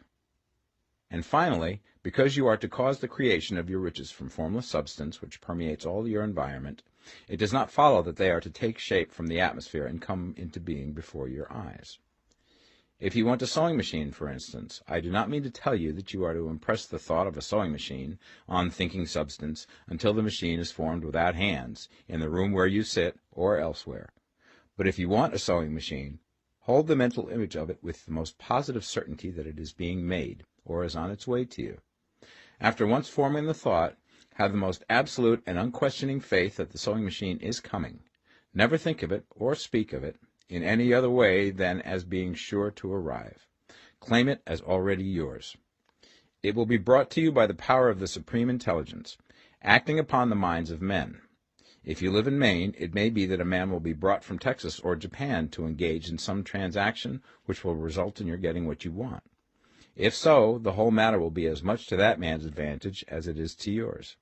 And finally, because you are to cause the creation of your riches from formless substance which permeates all your environment, it does not follow that they are to take shape from the atmosphere and come into being before your eyes. If you want a sewing machine, for instance, I do not mean to tell you that you are to impress the thought of a sewing machine on thinking substance until the machine is formed without hands, in the room where you sit or elsewhere. But if you want a sewing machine, hold the mental image of it with the most positive certainty that it is being made, or is on its way to you. After once forming the thought, have the most absolute and unquestioning faith that the sewing machine is coming. Never think of it, or speak of it, in any other way than as being sure to arrive. Claim it as already yours. It will be brought to you by the power of the Supreme Intelligence, acting upon the minds of men. If you live in Maine, it may be that a man will be brought from Texas or Japan to engage in some transaction which will result in your getting what you want. If so, the whole matter will be as much to that man's advantage as it is to yours.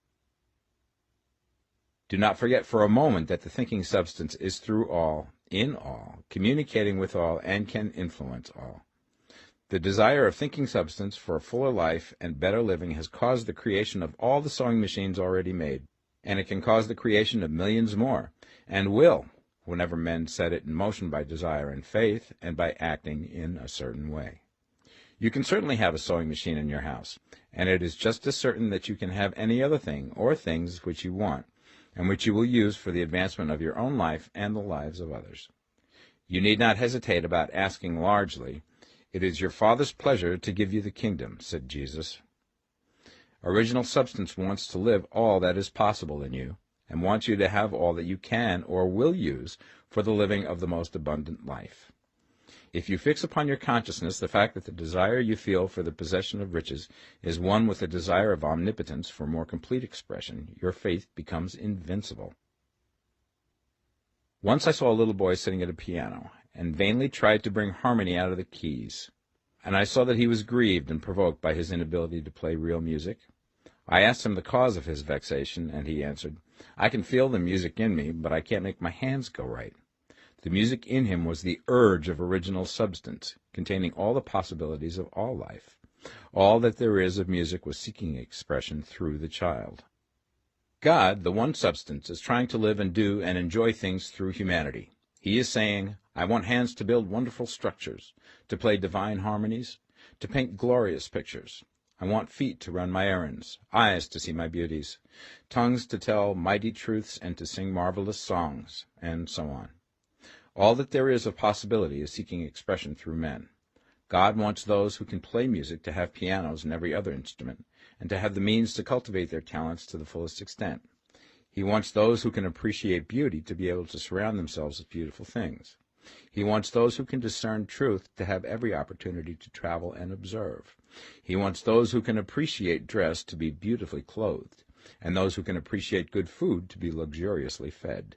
Do not forget for a moment that the thinking substance is through all, in all, communicating with all, and can influence all. The desire of thinking substance for a fuller life and better living has caused the creation of all the sewing machines already made, and it can cause the creation of millions more, and will, whenever men set it in motion by desire and faith, and by acting in a certain way. You can certainly have a sewing machine in your house, and it is just as certain that you can have any other thing or things which you want, and which you will use for the advancement of your own life and the lives of others. You need not hesitate about asking largely. It is your Father's pleasure to give you the kingdom, said Jesus. Original substance wants to live all that is possible in you, and wants you to have all that you can or will use for the living of the most abundant life. If you fix upon your consciousness the fact that the desire you feel for the possession of riches is one with the desire of omnipotence for more complete expression, your faith becomes invincible. Once I saw a little boy sitting at a piano, and vainly tried to bring harmony out of the keys, and I saw that he was grieved and provoked by his inability to play real music. I asked him the cause of his vexation, and he answered, "I can feel the music in me, but I can't make my hands go right." The music in him was the urge of original substance, containing all the possibilities of all life. All that there is of music was seeking expression through the child. God, the one substance, is trying to live and do and enjoy things through humanity. He is saying, I want hands to build wonderful structures, to play divine harmonies, to paint glorious pictures. I want feet to run my errands, eyes to see my beauties, tongues to tell mighty truths and to sing marvelous songs, and so on. All that there is of possibility is seeking expression through men. God wants those who can play music to have pianos and every other instrument, and to have the means to cultivate their talents to the fullest extent. He wants those who can appreciate beauty to be able to surround themselves with beautiful things. He wants those who can discern truth to have every opportunity to travel and observe. He wants those who can appreciate dress to be beautifully clothed, and those who can appreciate good food to be luxuriously fed.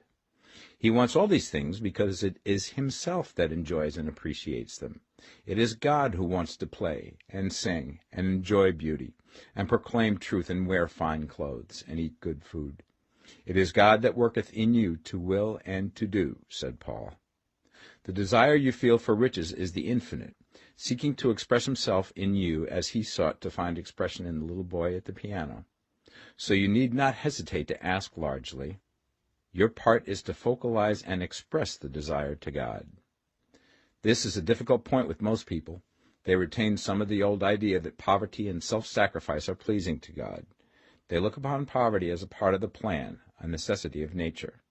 He wants all these things because it is himself that enjoys and appreciates them. It is God who wants to play and sing and enjoy beauty and proclaim truth and wear fine clothes and eat good food. It is God that worketh in you to will and to do, said Paul. The desire you feel for riches is the infinite, seeking to express himself in you as he sought to find expression in the little boy at the piano. So you need not hesitate to ask largely. Your part is to focalize and express the desire to God. This is a difficult point with most people. They retain some of the old idea that poverty and self-sacrifice are pleasing to God. They look upon poverty as a part of the plan, a necessity of nature.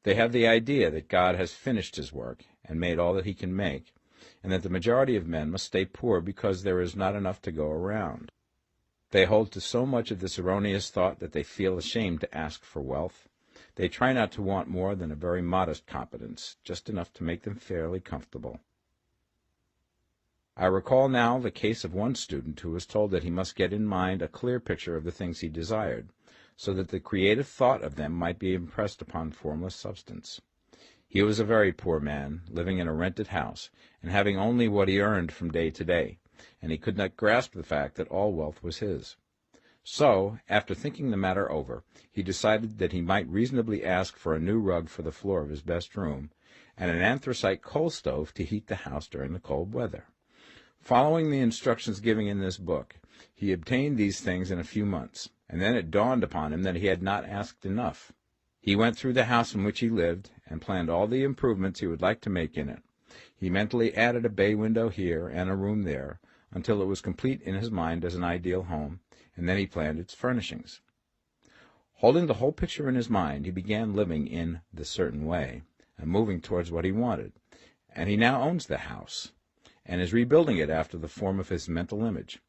They have the idea that God has finished his work and made all that he can make, and that the majority of men must stay poor because there is not enough to go around. They hold to so much of this erroneous thought that they feel ashamed to ask for wealth. They try not to want more than a very modest competence, just enough to make them fairly comfortable. I recall now the case of one student who was told that he must get in mind a clear picture of the things he desired, so that the creative thought of them might be impressed upon formless substance. He was a very poor man, living in a rented house, and having only what he earned from day to day, and he could not grasp the fact that all wealth was his. So, after thinking the matter over, he decided that he might reasonably ask for a new rug for the floor of his best room, and an anthracite coal stove to heat the house during the cold weather. Following the instructions given in this book, he obtained these things in a few months, and then it dawned upon him that he had not asked enough. He went through the house in which he lived, and planned all the improvements he would like to make in it. He mentally added a bay window here and a room there, until it was complete in his mind as an ideal home, and then he planned its furnishings. Holding the whole picture in his mind, he began living in the certain way, and moving towards what he wanted, and he now owns the house, and is rebuilding it after the form of his mental image.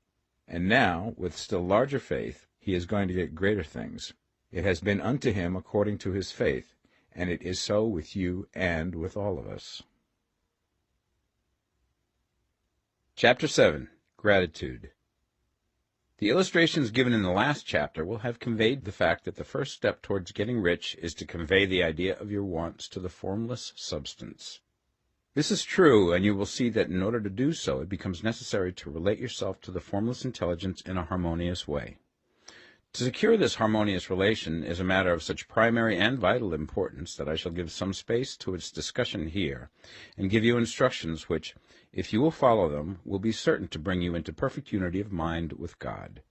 And now, with still larger faith, he is going to get greater things. It has been unto him according to his faith, and it is so with you and with all of us. Chapter 7. Gratitude. The illustrations given in the last chapter will have conveyed the fact that the first step towards getting rich is to convey the idea of your wants to the formless substance. This is true, and you will see that in order to do so, it becomes necessary to relate yourself to the formless intelligence in a harmonious way. To secure this harmonious relation is a matter of such primary and vital importance that I shall give some space to its discussion here, and give you instructions which, if you will follow them, will be certain to bring you into perfect unity of mind with God.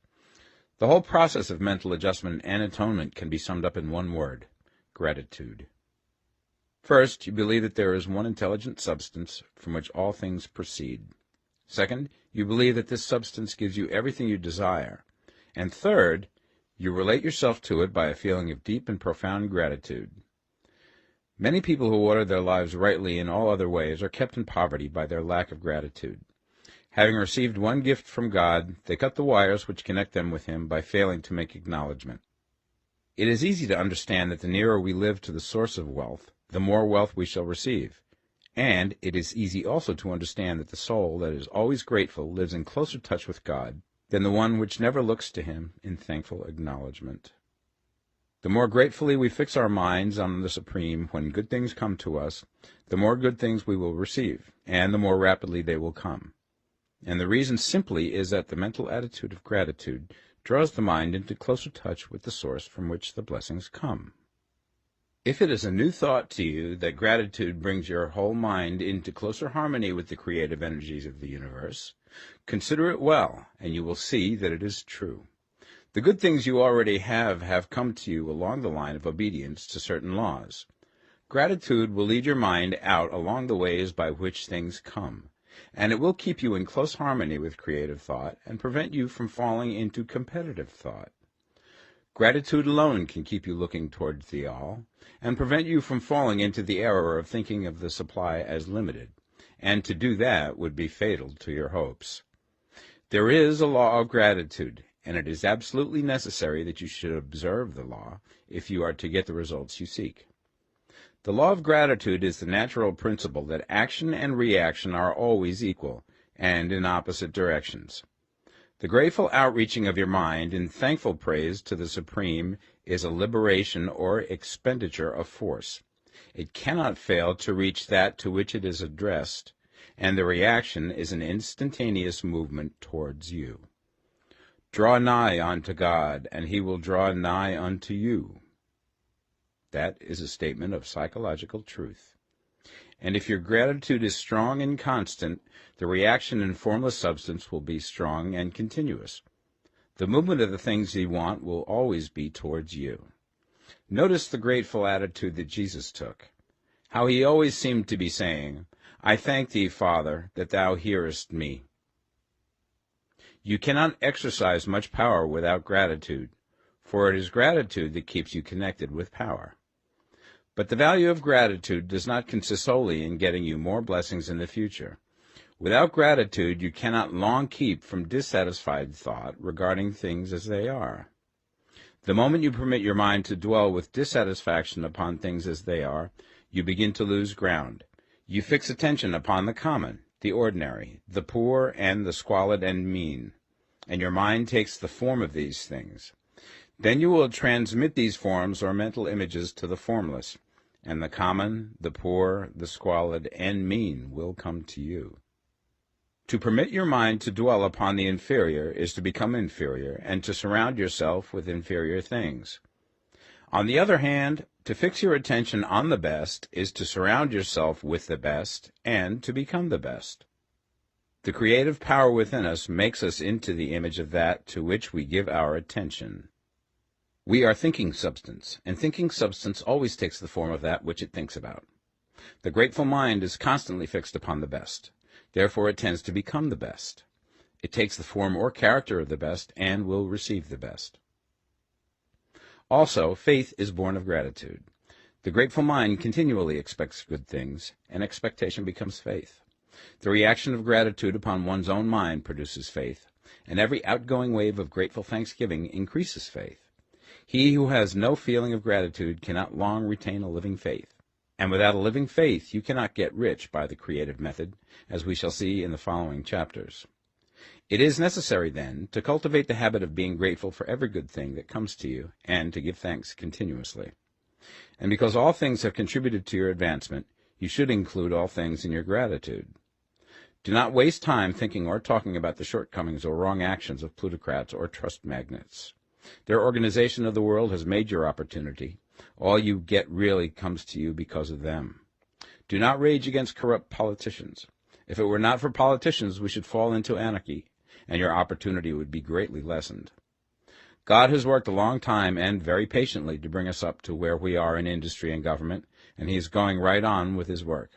The whole process of mental adjustment and atonement can be summed up in one word: gratitude. First, you believe that there is one intelligent substance from which all things proceed. Second, you believe that this substance gives you everything you desire. And third, you relate yourself to it by a feeling of deep and profound gratitude. Many people who order their lives rightly in all other ways are kept in poverty by their lack of gratitude. Having received one gift from God, they cut the wires which connect them with Him by failing to make acknowledgment. It is easy to understand that the nearer we live to the source of wealth, the more wealth we shall receive. And it is easy also to understand that the soul that is always grateful lives in closer touch with God than the one which never looks to Him in thankful acknowledgment. The more gratefully we fix our minds on the Supreme when good things come to us, the more good things we will receive, and the more rapidly they will come. And the reason simply is that the mental attitude of gratitude draws the mind into closer touch with the source from which the blessings come. If it is a new thought to you that gratitude brings your whole mind into closer harmony with the creative energies of the universe, consider it well, and you will see that it is true. The good things you already have come to you along the line of obedience to certain laws. Gratitude will lead your mind out along the ways by which things come, and it will keep you in close harmony with creative thought and prevent you from falling into competitive thought. Gratitude alone can keep you looking towards the all, and prevent you from falling into the error of thinking of the supply as limited, and to do that would be fatal to your hopes. There is a law of gratitude, and it is absolutely necessary that you should observe the law if you are to get the results you seek. The law of gratitude is the natural principle that action and reaction are always equal, and in opposite directions. The grateful outreaching of your mind in thankful praise to the Supreme is a liberation or expenditure of force. It cannot fail to reach that to which it is addressed, and the reaction is an instantaneous movement towards you. Draw nigh unto God, and He will draw nigh unto you. That is a statement of psychological truth. And if your gratitude is strong and constant, the reaction in formless substance will be strong and continuous. The movement of the things you want will always be towards you. Notice the grateful attitude that Jesus took, how He always seemed to be saying, "I thank Thee, Father, that Thou hearest me." You cannot exercise much power without gratitude, for it is gratitude that keeps you connected with power. But the value of gratitude does not consist solely in getting you more blessings in the future. Without gratitude, you cannot long keep from dissatisfied thought regarding things as they are. The moment you permit your mind to dwell with dissatisfaction upon things as they are, you begin to lose ground. You fix attention upon the common, the ordinary, the poor, and the squalid and mean, and your mind takes the form of these things. Then you will transmit these forms or mental images to the formless, and the common, the poor, the squalid, and mean will come to you. To permit your mind to dwell upon the inferior is to become inferior, and to surround yourself with inferior things. On the other hand, to fix your attention on the best is to surround yourself with the best, and to become the best. The creative power within us makes us into the image of that to which we give our attention. We are thinking substance, and thinking substance always takes the form of that which it thinks about. The grateful mind is constantly fixed upon the best. Therefore it tends to become the best. It takes the form or character of the best and will receive the best. Also, faith is born of gratitude. The grateful mind continually expects good things, and expectation becomes faith. The reaction of gratitude upon one's own mind produces faith, and every outgoing wave of grateful thanksgiving increases faith. He who has no feeling of gratitude cannot long retain a living faith. And without a living faith, you cannot get rich by the creative method, as we shall see in the following chapters. It is necessary, then, to cultivate the habit of being grateful for every good thing that comes to you, and to give thanks continuously. And because all things have contributed to your advancement, you should include all things in your gratitude. Do not waste time thinking or talking about the shortcomings or wrong actions of plutocrats or trust magnates. Their organization of the world has made your opportunity. All you get really comes to you because of them. Do not rage against corrupt politicians. If it were not for politicians, we should fall into anarchy, and your opportunity would be greatly lessened. God has worked a long time and very patiently to bring us up to where we are in industry and government, and he is going right on with his work.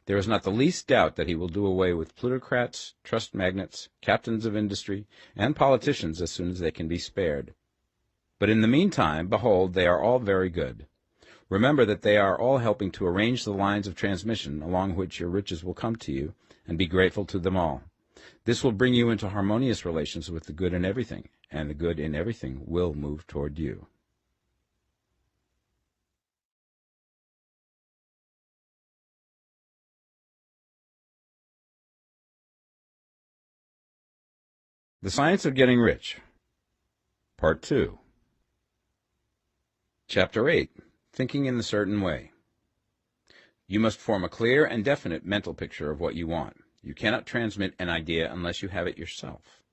There is not the least doubt that he will do away with plutocrats, trust magnates, captains of industry, and politicians as soon as they can be spared. But in the meantime, behold, they are all very good. Remember that they are all helping to arrange the lines of transmission along which your riches will come to you, and be grateful to them all. This will bring you into harmonious relations with the good in everything, and the good in everything will move toward you. The Science of Getting Rich, Part 2. Chapter 8. Thinking in the Certain Way. You must form a clear and definite mental picture of what you want. You cannot transmit an idea unless you have it yourself.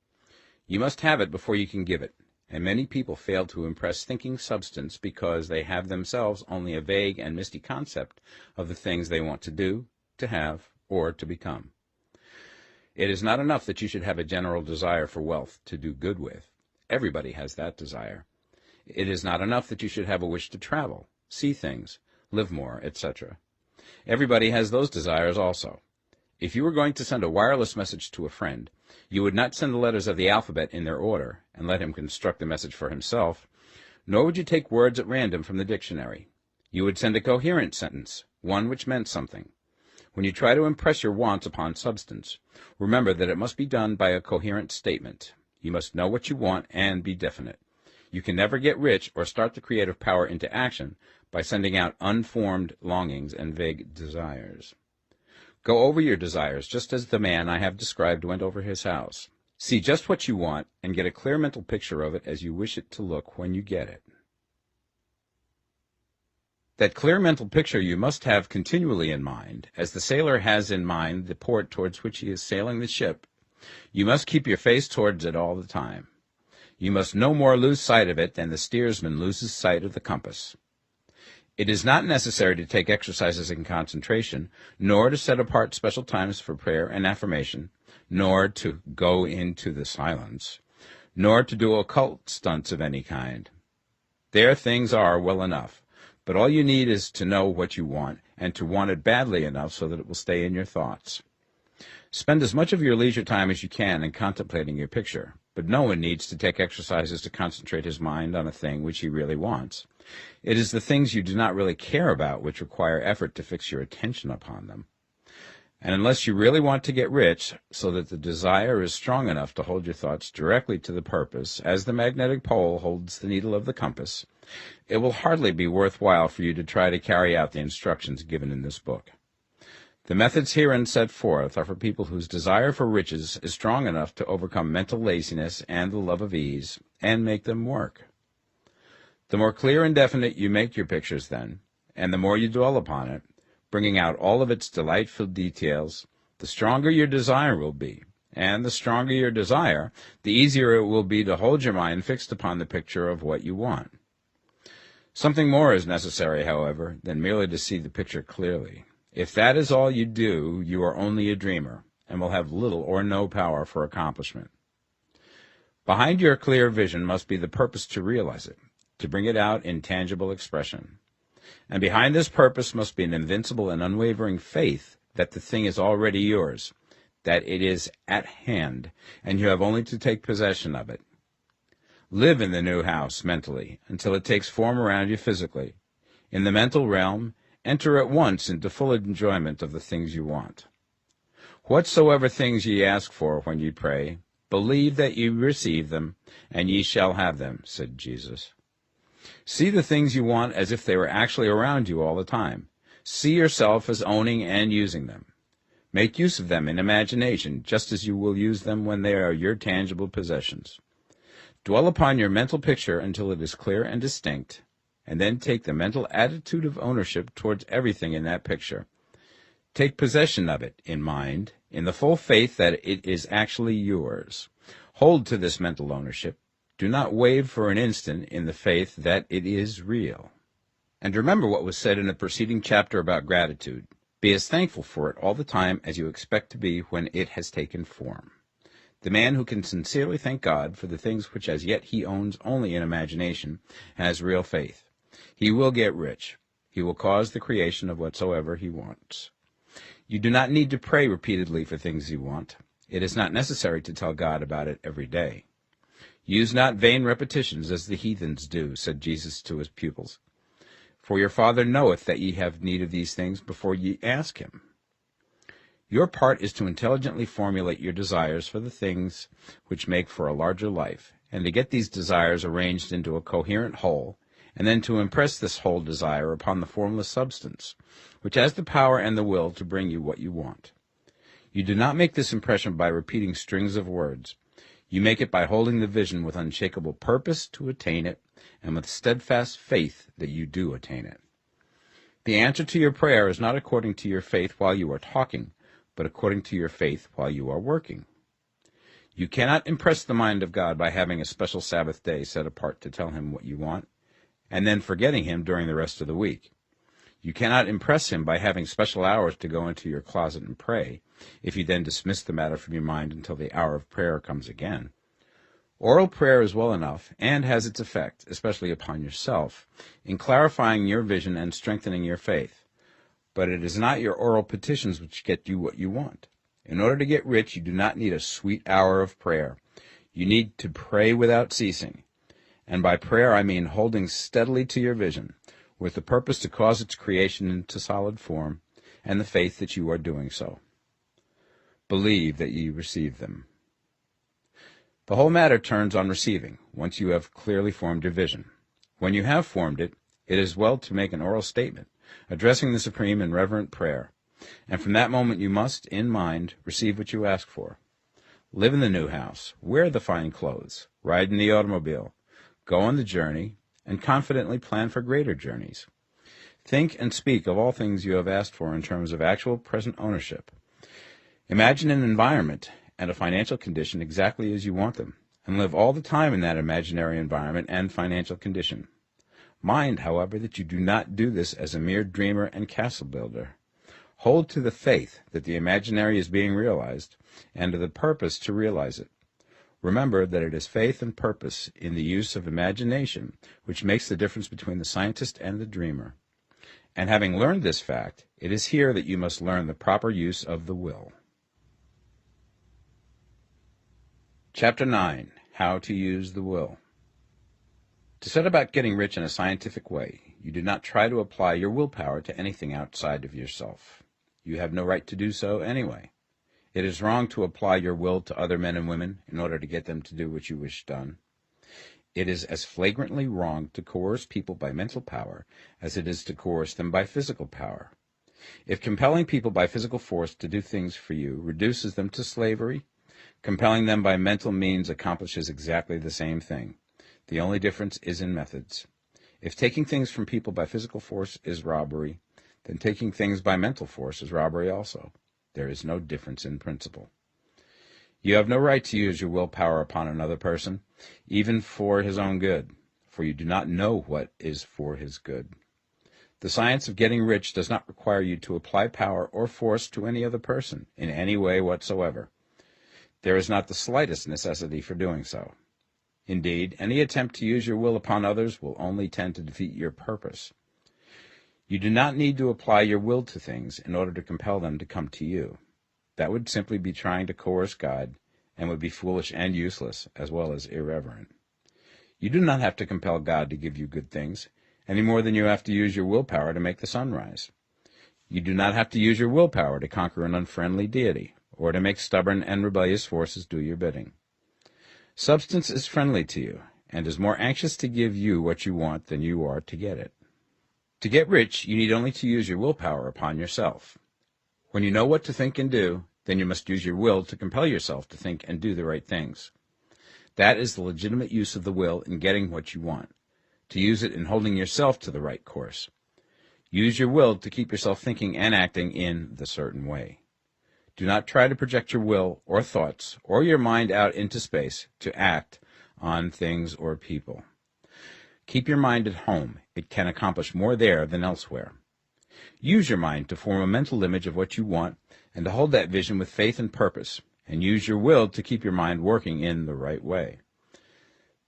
You must have it before you can give it, and many people fail to impress thinking substance because they have themselves only a vague and misty concept of the things they want to do, to have, or to become. It is not enough that you should have a general desire for wealth to do good with. Everybody has that desire. It is not enough that you should have a wish to travel, see things, live more, etc. Everybody has those desires also. If you were going to send a wireless message to a friend, you would not send the letters of the alphabet in their order and let him construct the message for himself, nor would you take words at random from the dictionary. You would send a coherent sentence, one which meant something. When you try to impress your wants upon substance, remember that it must be done by a coherent statement. You must know what you want and be definite. You can never get rich or start the creative power into action by sending out unformed longings and vague desires. Go over your desires just as the man I have described went over his house. See just what you want and get a clear mental picture of it as you wish it to look when you get it. That clear mental picture you must have continually in mind, as the sailor has in mind the port towards which he is sailing the ship. You must keep your face towards it all the time. You must no more lose sight of it than the steersman loses sight of the compass. It is not necessary to take exercises in concentration, nor to set apart special times for prayer and affirmation, nor to go into the silence, nor to do occult stunts of any kind. There things are well enough, but all you need is to know what you want, and to want it badly enough so that it will stay in your thoughts. Spend as much of your leisure time as you can in contemplating your picture, but no one needs to take exercises to concentrate his mind on a thing which he really wants. It is the things you do not really care about which require effort to fix your attention upon them. And unless you really want to get rich, so that the desire is strong enough to hold your thoughts directly to the purpose, as the magnetic pole holds the needle of the compass, it will hardly be worthwhile for you to try to carry out the instructions given in this book. The methods herein set forth are for people whose desire for riches is strong enough to overcome mental laziness and the love of ease, and make them work. The more clear and definite you make your pictures then, and the more you dwell upon it, bringing out all of its delightful details, the stronger your desire will be, and the stronger your desire, the easier it will be to hold your mind fixed upon the picture of what you want. Something more is necessary, however, than merely to see the picture clearly. If that is all you do, you are only a dreamer, and will have little or no power for accomplishment. Behind your clear vision must be the purpose to realize it, to bring it out in tangible expression. And behind this purpose must be an invincible and unwavering faith that the thing is already yours, that it is at hand, and you have only to take possession of it. Live in the new house mentally until it takes form around you physically. In the mental realm, enter at once into full enjoyment of the things you want. Whatsoever things ye ask for when ye pray, believe that ye receive them, and ye shall have them, said Jesus. See the things you want as if they were actually around you all the time. See yourself as owning and using them. Make use of them in imagination, just as you will use them when they are your tangible possessions. Dwell upon your mental picture until it is clear and distinct, and then take the mental attitude of ownership towards everything in that picture. Take possession of it in mind, in the full faith that it is actually yours. Hold to this mental ownership. Do not waver for an instant in the faith that it is real. And remember what was said in the preceding chapter about gratitude. Be as thankful for it all the time as you expect to be when it has taken form. The man who can sincerely thank God for the things which as yet he owns only in imagination has real faith. He will get rich. He will cause the creation of whatsoever he wants. You do not need to pray repeatedly for things you want. It is not necessary to tell God about it every day. Use not vain repetitions as the heathens do, said Jesus to his pupils. For your Father knoweth that ye have need of these things before ye ask him. Your part is to intelligently formulate your desires for the things which make for a larger life, and to get these desires arranged into a coherent whole, and then to impress this whole desire upon the formless substance, which has the power and the will to bring you what you want. You do not make this impression by repeating strings of words. You make it by holding the vision with unshakable purpose to attain it, and with steadfast faith that you do attain it. The answer to your prayer is not according to your faith while you are talking, but according to your faith while you are working. You cannot impress the mind of God by having a special Sabbath day set apart to tell him what you want, and then forgetting him during the rest of the week. You cannot impress him by having special hours to go into your closet and pray, if you then dismiss the matter from your mind until the hour of prayer comes again. Oral prayer is well enough, and has its effect, especially upon yourself, in clarifying your vision and strengthening your faith. But it is not your oral petitions which get you what you want. In order to get rich, you do not need a sweet hour of prayer. You need to pray without ceasing. And by prayer I mean holding steadily to your vision, with the purpose to cause its creation into solid form, and the faith that you are doing so. Believe that ye receive them. The whole matter turns on receiving, once you have clearly formed your vision. When you have formed it, it is well to make an oral statement, addressing the Supreme in reverent prayer, and from that moment you must, in mind, receive what you ask for. Live in the new house, wear the fine clothes, ride in the automobile, go on the journey, and confidently plan for greater journeys. Think and speak of all things you have asked for in terms of actual present ownership. Imagine an environment and a financial condition exactly as you want them, and live all the time in that imaginary environment and financial condition. Mind, however, that you do not do this as a mere dreamer and castle builder. Hold to the faith that the imaginary is being realized, and to the purpose to realize it. Remember that it is faith and purpose in the use of imagination which makes the difference between the scientist and the dreamer. And having learned this fact, it is here that you must learn the proper use of the will. Chapter 9. How to use the will. To set about getting rich in a scientific way, you do not try to apply your willpower to anything outside of yourself. You have no right to do so anyway. It is wrong to apply your will to other men and women in order to get them to do what you wish done. It is as flagrantly wrong to coerce people by mental power as it is to coerce them by physical power. If compelling people by physical force to do things for you reduces them to slavery, compelling them by mental means accomplishes exactly the same thing. The only difference is in methods. If taking things from people by physical force is robbery, then taking things by mental force is robbery also. There is no difference in principle. You have no right to use your willpower upon another person, even for his own good, for you do not know what is for his good. The science of getting rich does not require you to apply power or force to any other person in any way whatsoever. There is not the slightest necessity for doing so. Indeed, any attempt to use your will upon others will only tend to defeat your purpose. You do not need to apply your will to things in order to compel them to come to you. That would simply be trying to coerce God and would be foolish and useless, as well as irreverent. You do not have to compel God to give you good things, any more than you have to use your willpower to make the sun rise. You do not have to use your willpower to conquer an unfriendly deity, or to make stubborn and rebellious forces do your bidding. Substance is friendly to you, and is more anxious to give you what you want than you are to get it. To get rich, you need only to use your willpower upon yourself. When you know what to think and do, then you must use your will to compel yourself to think and do the right things. That is the legitimate use of the will in getting what you want, to use it in holding yourself to the right course. Use your will to keep yourself thinking and acting in the certain way. Do not try to project your will or thoughts or your mind out into space to act on things or people. Keep your mind at home. It can accomplish more there than elsewhere. Use your mind to form a mental image of what you want and to hold that vision with faith and purpose, and use your will to keep your mind working in the right way.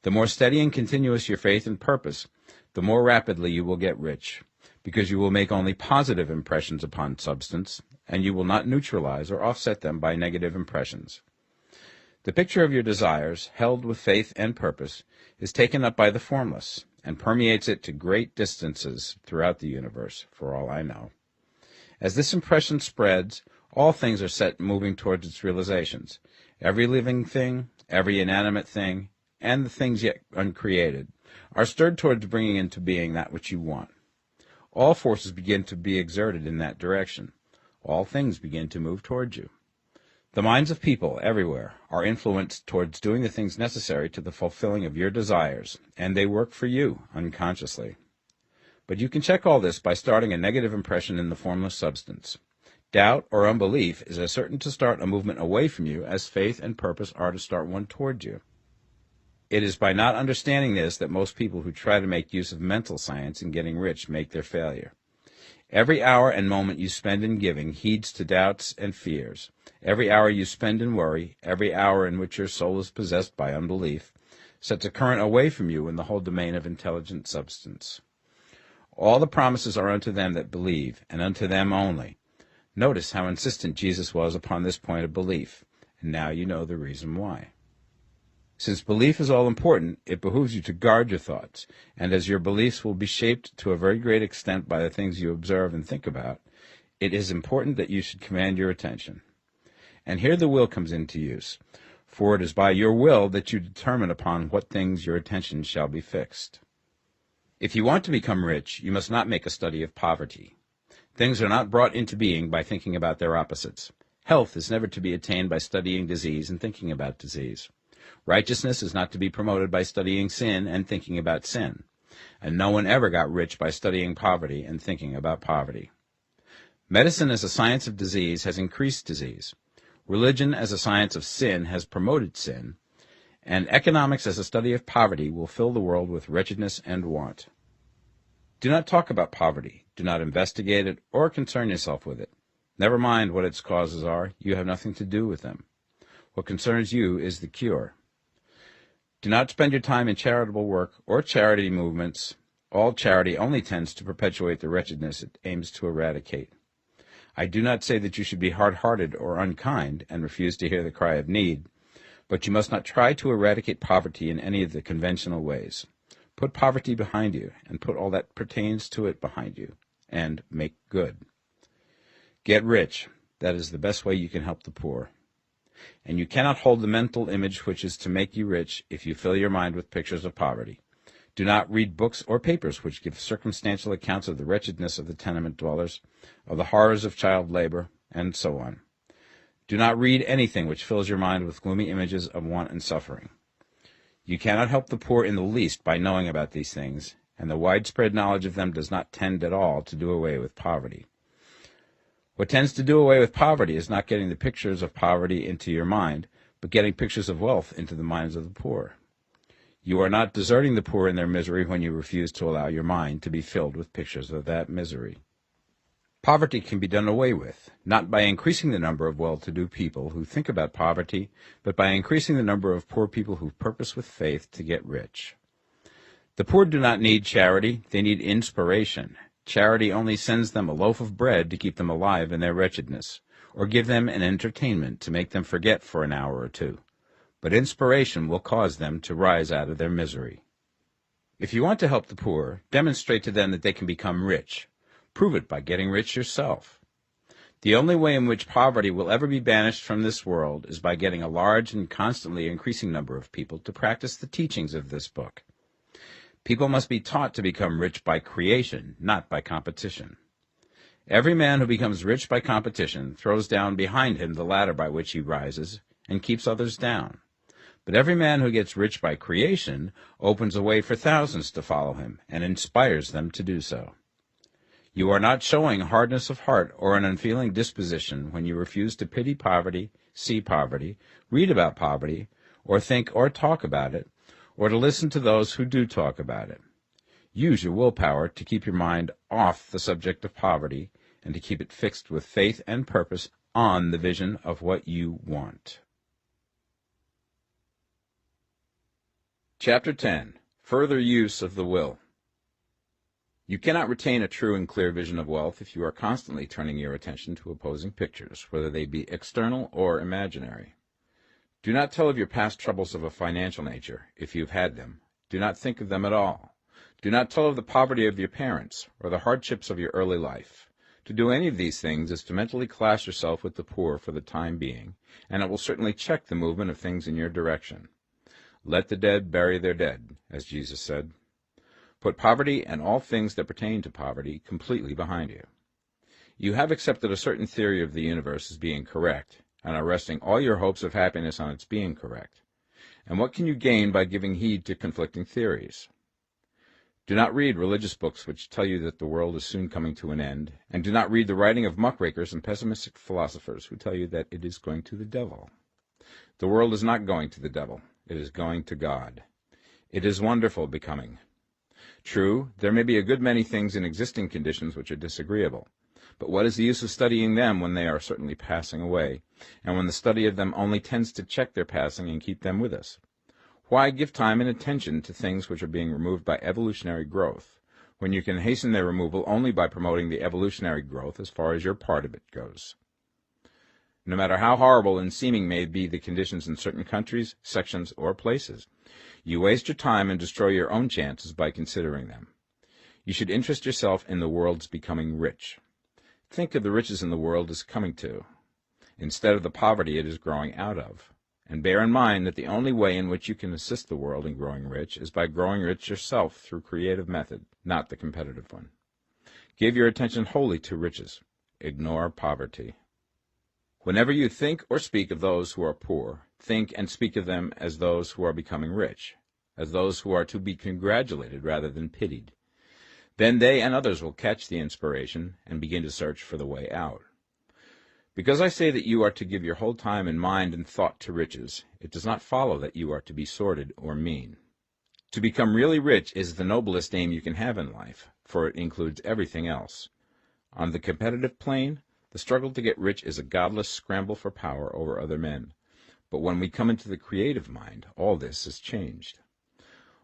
The more steady and continuous your faith and purpose, the more rapidly you will get rich, because you will make only positive impressions upon substance, and you will not neutralize or offset them by negative impressions. The picture of your desires, held with faith and purpose, is taken up by the formless, and permeates it to great distances throughout the universe, for all I know. As this impression spreads, all things are set moving towards its realizations. Every living thing, every inanimate thing, and the things yet uncreated, are stirred towards bringing into being that which you want. All forces begin to be exerted in that direction. All things begin to move towards you. The minds of people everywhere are influenced towards doing the things necessary to the fulfilling of your desires, and they work for you unconsciously. But you can check all this by starting a negative impression in the formless substance. Doubt or unbelief is as certain to start a movement away from you as faith and purpose are to start one towards you. It is by not understanding this that most people who try to make use of mental science in getting rich make their failure. Every hour and moment you spend in giving heeds to doubts and fears. Every hour you spend in worry, every hour in which your soul is possessed by unbelief, sets a current away from you in the whole domain of intelligent substance. All the promises are unto them that believe, and unto them only. Notice how insistent Jesus was upon this point of belief, and now you know the reason why. Since belief is all important, it behooves you to guard your thoughts, and as your beliefs will be shaped to a very great extent by the things you observe and think about, it is important that you should command your attention. And here the will comes into use, for it is by your will that you determine upon what things your attention shall be fixed. If you want to become rich, you must not make a study of poverty. Things are not brought into being by thinking about their opposites. Health is never to be attained by studying disease and thinking about disease. Righteousness is not to be promoted by studying sin and thinking about sin. And no one ever got rich by studying poverty and thinking about poverty. Medicine as a science of disease has increased disease. Religion as a science of sin has promoted sin. And economics as a study of poverty will fill the world with wretchedness and want. Do not talk about poverty. Do not investigate it or concern yourself with it. Never mind what its causes are. You have nothing to do with them. What concerns you is the cure. Do not spend your time in charitable work or charity movements. All charity only tends to perpetuate the wretchedness it aims to eradicate. I do not say that you should be hard-hearted or unkind and refuse to hear the cry of need, but you must not try to eradicate poverty in any of the conventional ways. Put poverty behind you, and put all that pertains to it behind you, and make good. Get rich. That is the best way you can help the poor. And you cannot hold the mental image which is to make you rich if you fill your mind with pictures of poverty. Do not read books or papers which give circumstantial accounts of the wretchedness of the tenement dwellers, of the horrors of child labor, and so on. Do not read anything which fills your mind with gloomy images of want and suffering. You cannot help the poor in the least by knowing about these things, and the widespread knowledge of them does not tend at all to do away with poverty. What tends to do away with poverty is not getting the pictures of poverty into your mind, but getting pictures of wealth into the minds of the poor. You are not deserting the poor in their misery when you refuse to allow your mind to be filled with pictures of that misery. Poverty can be done away with, not by increasing the number of well-to-do people who think about poverty, but by increasing the number of poor people who purpose with faith to get rich. The poor do not need charity, they need inspiration, Charity only sends them a loaf of bread to keep them alive in their wretchedness, or give them an entertainment to make them forget for an hour or two. But inspiration will cause them to rise out of their misery. If you want to help the poor, demonstrate to them that they can become rich. Prove it by getting rich yourself. The only way in which poverty will ever be banished from this world is by getting a large and constantly increasing number of people to practice the teachings of this book. People must be taught to become rich by creation, not by competition. Every man who becomes rich by competition throws down behind him the ladder by which he rises and keeps others down. But every man who gets rich by creation opens a way for thousands to follow him and inspires them to do so. You are not showing hardness of heart or an unfeeling disposition when you refuse to pity poverty, see poverty, read about poverty, or think or talk about it, or to listen to those who do talk about it. Use your willpower to keep your mind off the subject of poverty and to keep it fixed with faith and purpose on the vision of what you want. Chapter 10. Further Use of the Will. You cannot retain a true and clear vision of wealth if you are constantly turning your attention to opposing pictures, whether they be external or imaginary. Do not tell of your past troubles of a financial nature, if you have had them. Do not think of them at all. Do not tell of the poverty of your parents, or the hardships of your early life. To do any of these things is to mentally class yourself with the poor for the time being, and it will certainly check the movement of things in your direction. Let the dead bury their dead, as Jesus said. Put poverty and all things that pertain to poverty completely behind you. You have accepted a certain theory of the universe as being correct, and are resting all your hopes of happiness on its being correct. And what can you gain by giving heed to conflicting theories? Do not read religious books which tell you that the world is soon coming to an end, and do not read the writing of muckrakers and pessimistic philosophers who tell you that it is going to the devil. The world is not going to the devil. It is going to God. It is wonderful becoming. True, there may be a good many things in existing conditions which are disagreeable, but what is the use of studying them when they are certainly passing away, and when the study of them only tends to check their passing and keep them with us? Why give time and attention to things which are being removed by evolutionary growth, when you can hasten their removal only by promoting the evolutionary growth as far as your part of it goes? No matter how horrible and seeming may be the conditions in certain countries, sections, or places, you waste your time and destroy your own chances by considering them. You should interest yourself in the world's becoming rich. Think of the riches in the world as coming to, instead of the poverty it is growing out of, and bear in mind that the only way in which you can assist the world in growing rich is by growing rich yourself through creative method, not the competitive one. Give your attention wholly to riches. Ignore poverty. Whenever you think or speak of those who are poor, think and speak of them as those who are becoming rich, as those who are to be congratulated rather than pitied. Then they and others will catch the inspiration and begin to search for the way out. Because I say that you are to give your whole time and mind and thought to riches, it does not follow that you are to be sordid or mean. To become really rich is the noblest aim you can have in life, for it includes everything else. On the competitive plane, the struggle to get rich is a godless scramble for power over other men. But when we come into the creative mind, all this is changed.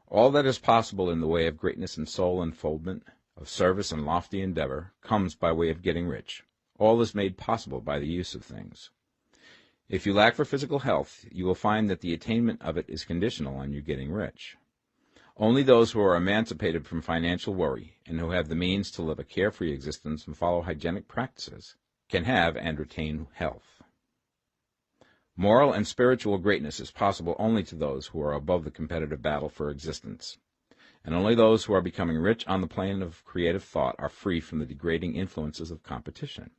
All that is possible in the way of greatness and soul unfoldment, of service and lofty endeavor, comes by way of getting rich. All is made possible by the use of things. If you lack for physical health, you will find that the attainment of it is conditional on you getting rich. Only those who are emancipated from financial worry, and who have the means to live a carefree existence and follow hygienic practices, can have and retain health. Moral and spiritual greatness is possible only to those who are above the competitive battle for existence, and only those who are becoming rich on the plane of creative thought are free from the degrading influences of competition.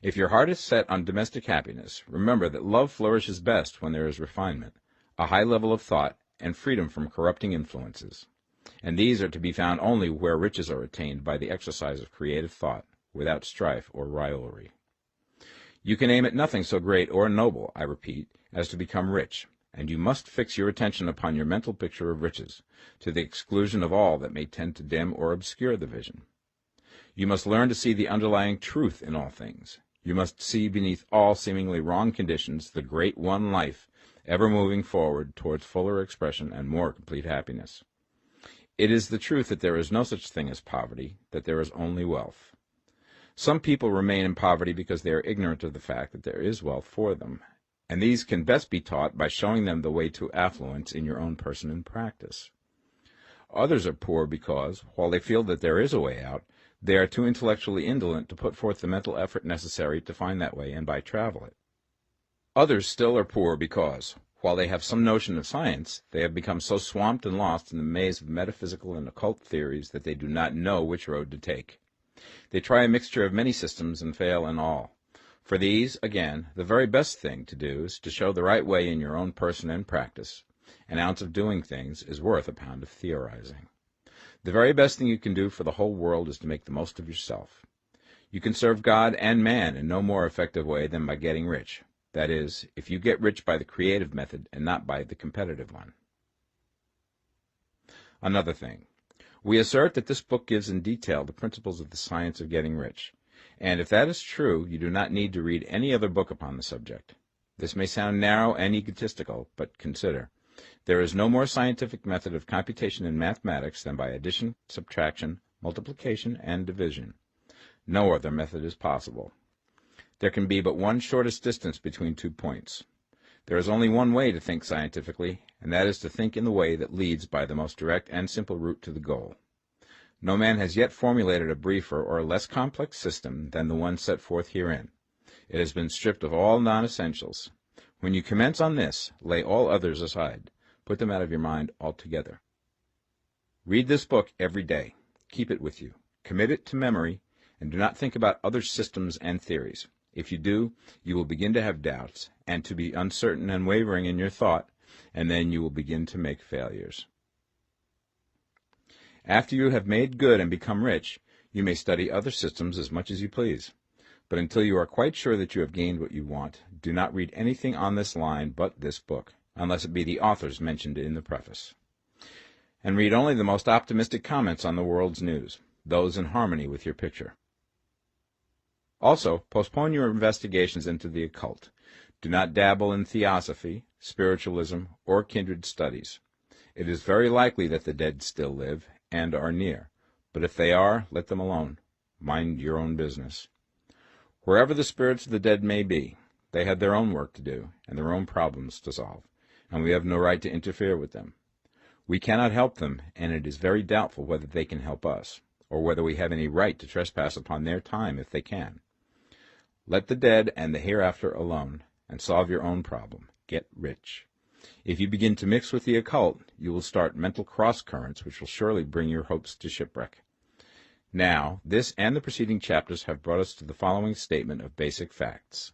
If your heart is set on domestic happiness, remember that love flourishes best when there is refinement, a high level of thought, and freedom from corrupting influences, and these are to be found only where riches are attained by the exercise of creative thought, without strife or rivalry. You can aim at nothing so great or noble, I repeat, as to become rich, and you must fix your attention upon your mental picture of riches, to the exclusion of all that may tend to dim or obscure the vision. You must learn to see the underlying truth in all things. You must see beneath all seemingly wrong conditions the great one life, ever moving forward towards fuller expression and more complete happiness. It is the truth that there is no such thing as poverty, that there is only wealth. Some people remain in poverty because they are ignorant of the fact that there is wealth for them, and these can best be taught by showing them the way to affluence in your own person and practice. Others are poor because, while they feel that there is a way out, they are too intellectually indolent to put forth the mental effort necessary to find that way and by travel it. Others still are poor because, while they have some notion of science, they have become so swamped and lost in the maze of metaphysical and occult theories that they do not know which road to take. They try a mixture of many systems and fail in all. For these, again, the very best thing to do is to show the right way in your own person and practice. An ounce of doing things is worth a pound of theorizing. The very best thing you can do for the whole world is to make the most of yourself. You can serve God and man in no more effective way than by getting rich. That is, if you get rich by the creative method and not by the competitive one. Another thing. We assert that this book gives in detail the principles of the science of getting rich. And if that is true, you do not need to read any other book upon the subject. This may sound narrow and egotistical, but consider. There is no more scientific method of computation in mathematics than by addition, subtraction, multiplication, and division. No other method is possible. There can be but one shortest distance between 2 points. There is only one way to think scientifically, and that is to think in the way that leads by the most direct and simple route to the goal. No man has yet formulated a briefer or less complex system than the one set forth herein. It has been stripped of all non-essentials. When you commence on this, lay all others aside. Put them out of your mind altogether. Read this book every day. Keep it with you. Commit it to memory, and do not think about other systems and theories. If you do, you will begin to have doubts, and to be uncertain and wavering in your thought, and then you will begin to make failures. After you have made good and become rich, you may study other systems as much as you please. But until you are quite sure that you have gained what you want, do not read anything on this line but this book, unless it be the authors mentioned in the preface. And read only the most optimistic comments on the world's news, those in harmony with your picture. Also, postpone your investigations into the occult. Do not dabble in theosophy, spiritualism, or kindred studies. It is very likely that the dead still live and are near, but if they are, let them alone. Mind your own business. Wherever the spirits of the dead may be, they have their own work to do and their own problems to solve, and we have no right to interfere with them. We cannot help them, and it is very doubtful whether they can help us, or whether we have any right to trespass upon their time if they can. Let the dead and the hereafter alone, and solve your own problem. Get rich. If you begin to mix with the occult, you will start mental cross-currents which will surely bring your hopes to shipwreck. Now, this and the preceding chapters have brought us to the following statement of basic facts.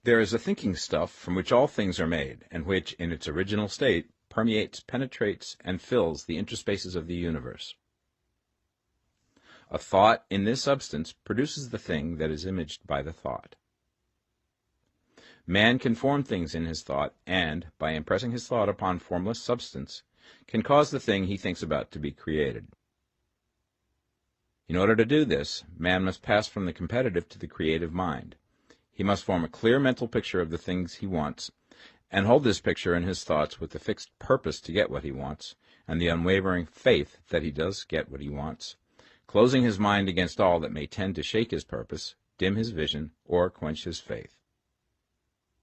There is a thinking stuff from which all things are made, and which, in its original state, permeates, penetrates, and fills the interspaces of the universe. A thought in this substance produces the thing that is imaged by the thought. Man can form things in his thought, and, by impressing his thought upon formless substance, can cause the thing he thinks about to be created. In order to do this, man must pass from the competitive to the creative mind. He must form a clear mental picture of the things he wants, and hold this picture in his thoughts with the fixed purpose to get what he wants, and the unwavering faith that he does get what he wants, closing his mind against all that may tend to shake his purpose, dim his vision, or quench his faith.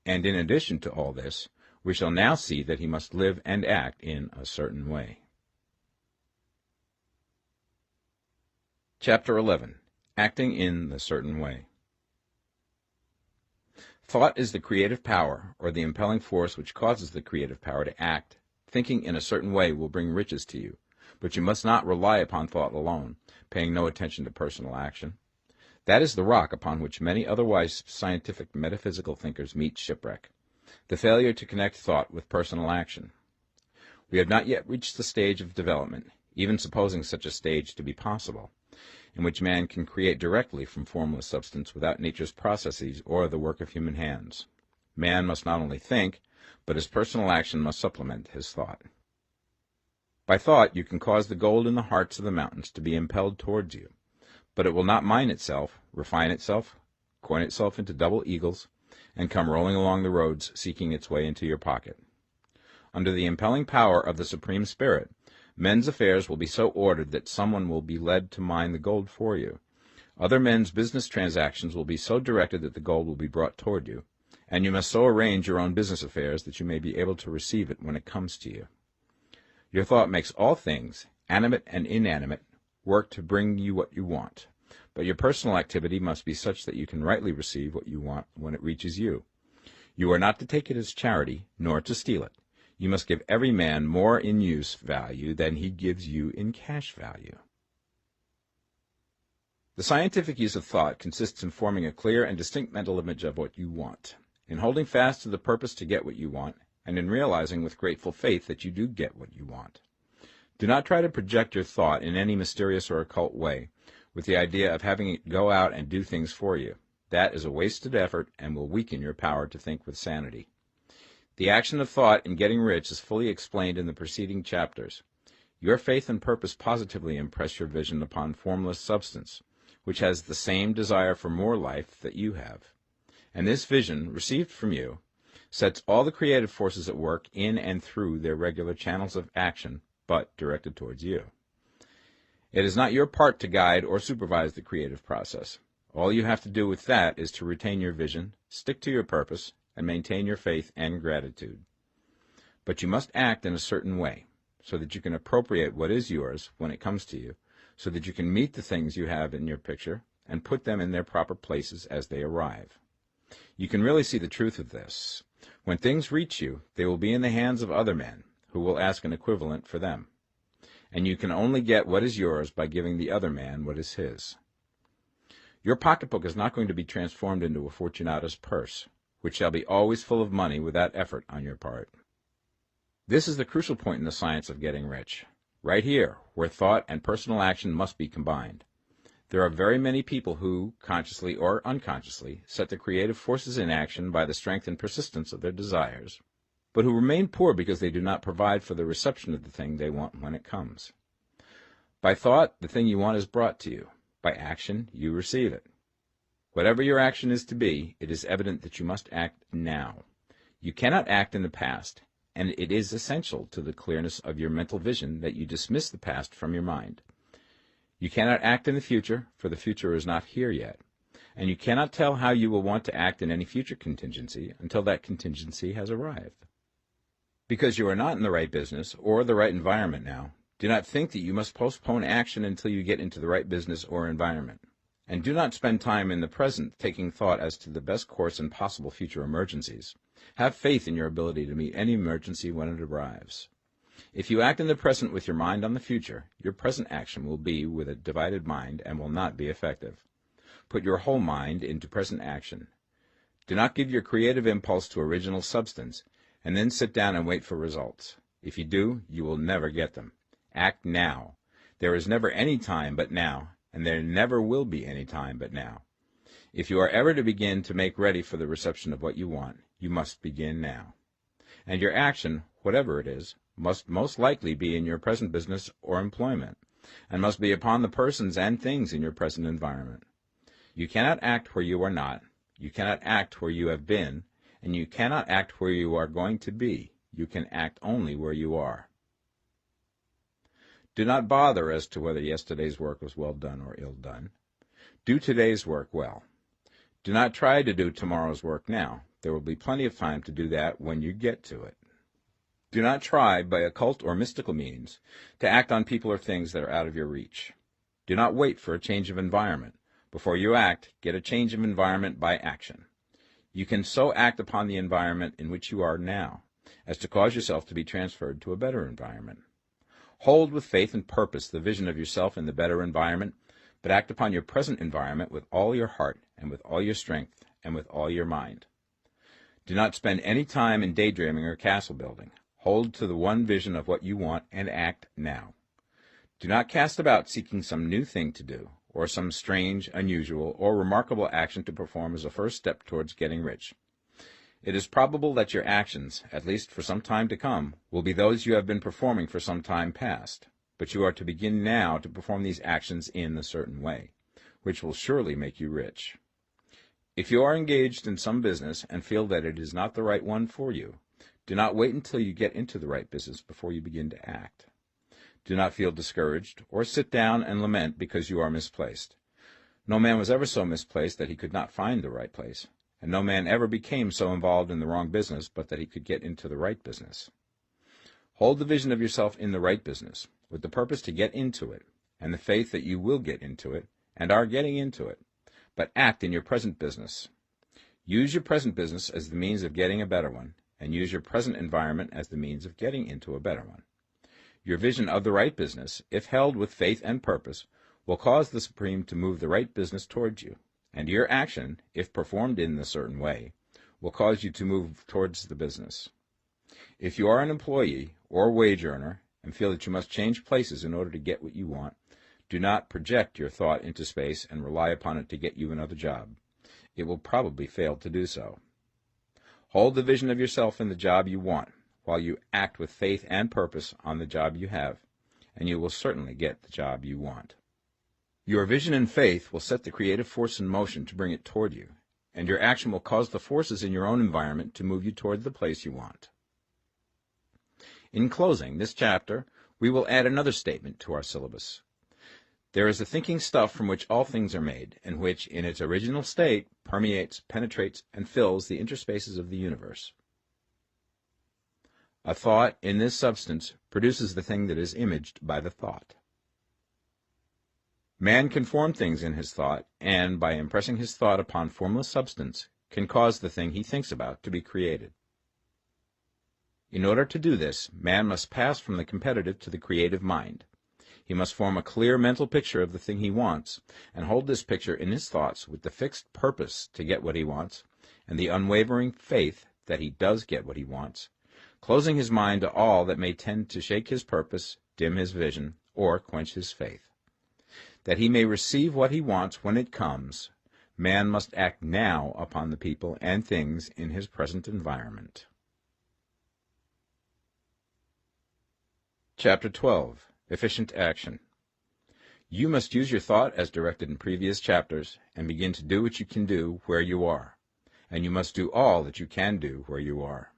And in addition to all this, we shall now see that he must live and act in a certain way. Chapter 11. Acting in the Certain Way. Thought is the creative power, or the impelling force which causes the creative power to act. Thinking in a certain way will bring riches to you, but you must not rely upon thought alone, paying no attention to personal action. That is the rock upon which many otherwise scientific metaphysical thinkers meet shipwreck, the failure to connect thought with personal action. We have not yet reached the stage of development, even supposing such a stage to be possible, in which man can create directly from formless substance without nature's processes or the work of human hands. Man must not only think, but his personal action must supplement his thought. By thought you can cause the gold in the hearts of the mountains to be impelled towards you, but it will not mine itself, refine itself, coin itself into double eagles, and come rolling along the roads seeking its way into your pocket. Under the impelling power of the Supreme Spirit, Men's affairs will be so ordered that someone will be led to mine the gold for you. Other men's business transactions will be so directed that the gold will be brought toward you, and you must so arrange your own business affairs that you may be able to receive it when it comes to you. Your thought makes all things, animate and inanimate, work to bring you what you want, but your personal activity must be such that you can rightly receive what you want when it reaches you. You are not to take it as charity, nor to steal it. You must give every man more in use value than he gives you in cash value. The scientific use of thought consists in forming a clear and distinct mental image of what you want, in holding fast to the purpose to get what you want, and in realizing with grateful faith that you do get what you want. Do not try to project your thought in any mysterious or occult way, with the idea of having it go out and do things for you. That is a wasted effort and will weaken your power to think with sanity. The action of thought in getting rich is fully explained in the preceding chapters. Your faith and purpose positively impress your vision upon formless substance, which has the same desire for more life that you have. And this vision, received from you, sets all the creative forces at work in and through their regular channels of action, but directed towards you. It is not your part to guide or supervise the creative process. All you have to do with that is to retain your vision, stick to your purpose, and maintain your faith and gratitude. But you must act in a certain way, so that you can appropriate what is yours when it comes to you, so that you can meet the things you have in your picture and put them in their proper places as they arrive. You can really see the truth of this. When things reach you, they will be in the hands of other men, who will ask an equivalent for them. And you can only get what is yours by giving the other man what is his. Your pocketbook is not going to be transformed into a Fortunata's purse, which shall be always full of money without effort on your part. This is the crucial point in the science of getting rich, right here, where thought and personal action must be combined. There are very many people who, consciously or unconsciously, set the creative forces in action by the strength and persistence of their desires, but who remain poor because they do not provide for the reception of the thing they want when it comes. By thought, the thing you want is brought to you. By action, you receive it. Whatever your action is to be, it is evident that you must act now. You cannot act in the past, and it is essential to the clearness of your mental vision that you dismiss the past from your mind. You cannot act in the future, for the future is not here yet, and you cannot tell how you will want to act in any future contingency until that contingency has arrived. Because you are not in the right business or the right environment now, do not think that you must postpone action until you get into the right business or environment. And do not spend time in the present taking thought as to the best course in possible future emergencies. Have faith in your ability to meet any emergency when it arrives. If you act in the present with your mind on the future, your present action will be with a divided mind and will not be effective. Put your whole mind into present action. Do not give your creative impulse to original substance, and then sit down and wait for results. If you do, you will never get them. Act now. There is never any time but now, and there never will be any time but now. If you are ever to begin to make ready for the reception of what you want, you must begin now. And your action, whatever it is, must most likely be in your present business or employment, and must be upon the persons and things in your present environment. You cannot act where you are not, you cannot act where you have been, and you cannot act where you are going to be. You can act only where you are. Do not bother as to whether yesterday's work was well done or ill done. Do today's work well. Do not try to do tomorrow's work now. There will be plenty of time to do that when you get to it. Do not try, by occult or mystical means, to act on people or things that are out of your reach. Do not wait for a change of environment. Before you act, get a change of environment by action. You can so act upon the environment in which you are now as to cause yourself to be transferred to a better environment. Hold with faith and purpose the vision of yourself in the better environment, but act upon your present environment with all your heart and with all your strength and with all your mind. Do not spend any time in daydreaming or castle building. Hold to the one vision of what you want and act now. Do not cast about seeking some new thing to do, or some strange, unusual, or remarkable action to perform as a first step towards getting rich. It is probable that your actions, at least for some time to come, will be those you have been performing for some time past, but you are to begin now to perform these actions in a certain way, which will surely make you rich. If you are engaged in some business and feel that it is not the right one for you, do not wait until you get into the right business before you begin to act. Do not feel discouraged, or sit down and lament because you are misplaced. No man was ever so misplaced that he could not find the right place, and no man ever became so involved in the wrong business but that he could get into the right business. Hold the vision of yourself in the right business, with the purpose to get into it, and the faith that you will get into it, and are getting into it, but act in your present business. Use your present business as the means of getting a better one, and use your present environment as the means of getting into a better one. Your vision of the right business, if held with faith and purpose, will cause the Supreme to move the right business towards you, and your action, if performed in a certain way, will cause you to move towards the business. If you are an employee or wage earner and feel that you must change places in order to get what you want, do not project your thought into space and rely upon it to get you another job. It will probably fail to do so. Hold the vision of yourself in the job you want, while you act with faith and purpose on the job you have, and you will certainly get the job you want. Your vision and faith will set the creative force in motion to bring it toward you, and your action will cause the forces in your own environment to move you toward the place you want. In closing this chapter, we will add another statement to our syllabus. There is the thinking stuff from which all things are made, and which, in its original state, permeates, penetrates, and fills the interspaces of the universe. A thought in this substance produces the thing that is imaged by the thought. Man can form things in his thought, and, by impressing his thought upon formless substance, can cause the thing he thinks about to be created. In order to do this, man must pass from the competitive to the creative mind. He must form a clear mental picture of the thing he wants, and hold this picture in his thoughts with the fixed purpose to get what he wants, and the unwavering faith that he does get what he wants, closing his mind to all that may tend to shake his purpose, dim his vision, or quench his faith. That he may receive what he wants when it comes, man must act now upon the people and things in his present environment. Chapter 12. Efficient Action. You must use your thought as directed in previous chapters, and begin to do what you can do where you are, and you must do all that you can do where you are.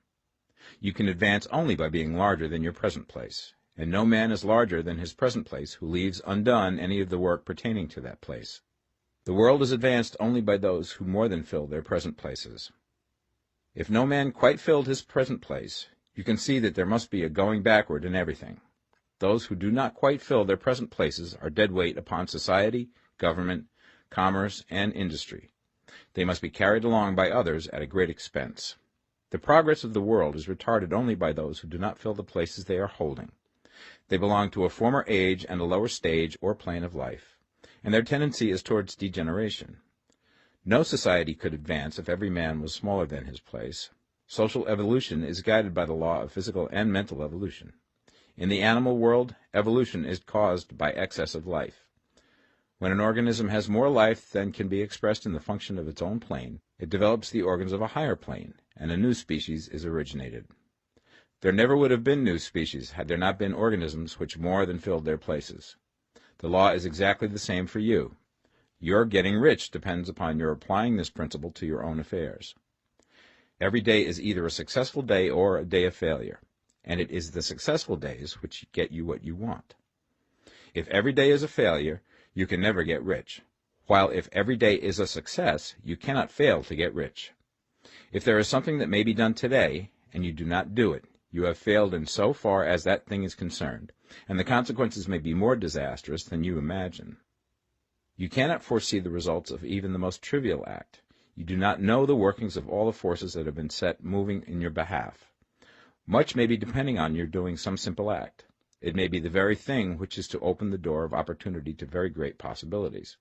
You can advance only by being larger than your present place, and no man is larger than his present place who leaves undone any of the work pertaining to that place. The world is advanced only by those who more than fill their present places. If no man quite filled his present place, you can see that there must be a going backward in everything. Those who do not quite fill their present places are dead weight upon society, government, commerce, and industry. They must be carried along by others at a great expense. The progress of the world is retarded only by those who do not fill the places they are holding. They belong to a former age and a lower stage or plane of life, and their tendency is towards degeneration. No society could advance if every man was smaller than his place. Social evolution is guided by the law of physical and mental evolution. In the animal world, evolution is caused by excess of life. When an organism has more life than can be expressed in the function of its own plane, it develops the organs of a higher plane, and a new species is originated. There never would have been new species had there not been organisms which more than filled their places. The law is exactly the same for you. Your getting rich depends upon your applying this principle to your own affairs. Every day is either a successful day or a day of failure, and it is the successful days which get you what you want. If every day is a failure, you can never get rich, while if every day is a success, you cannot fail to get rich. If there is something that may be done today, and you do not do it, you have failed in so far as that thing is concerned, and the consequences may be more disastrous than you imagine. You cannot foresee the results of even the most trivial act. You do not know the workings of all the forces that have been set moving in your behalf. Much may be depending on your doing some simple act. It may be the very thing which is to open the door of opportunity to very great possibilities.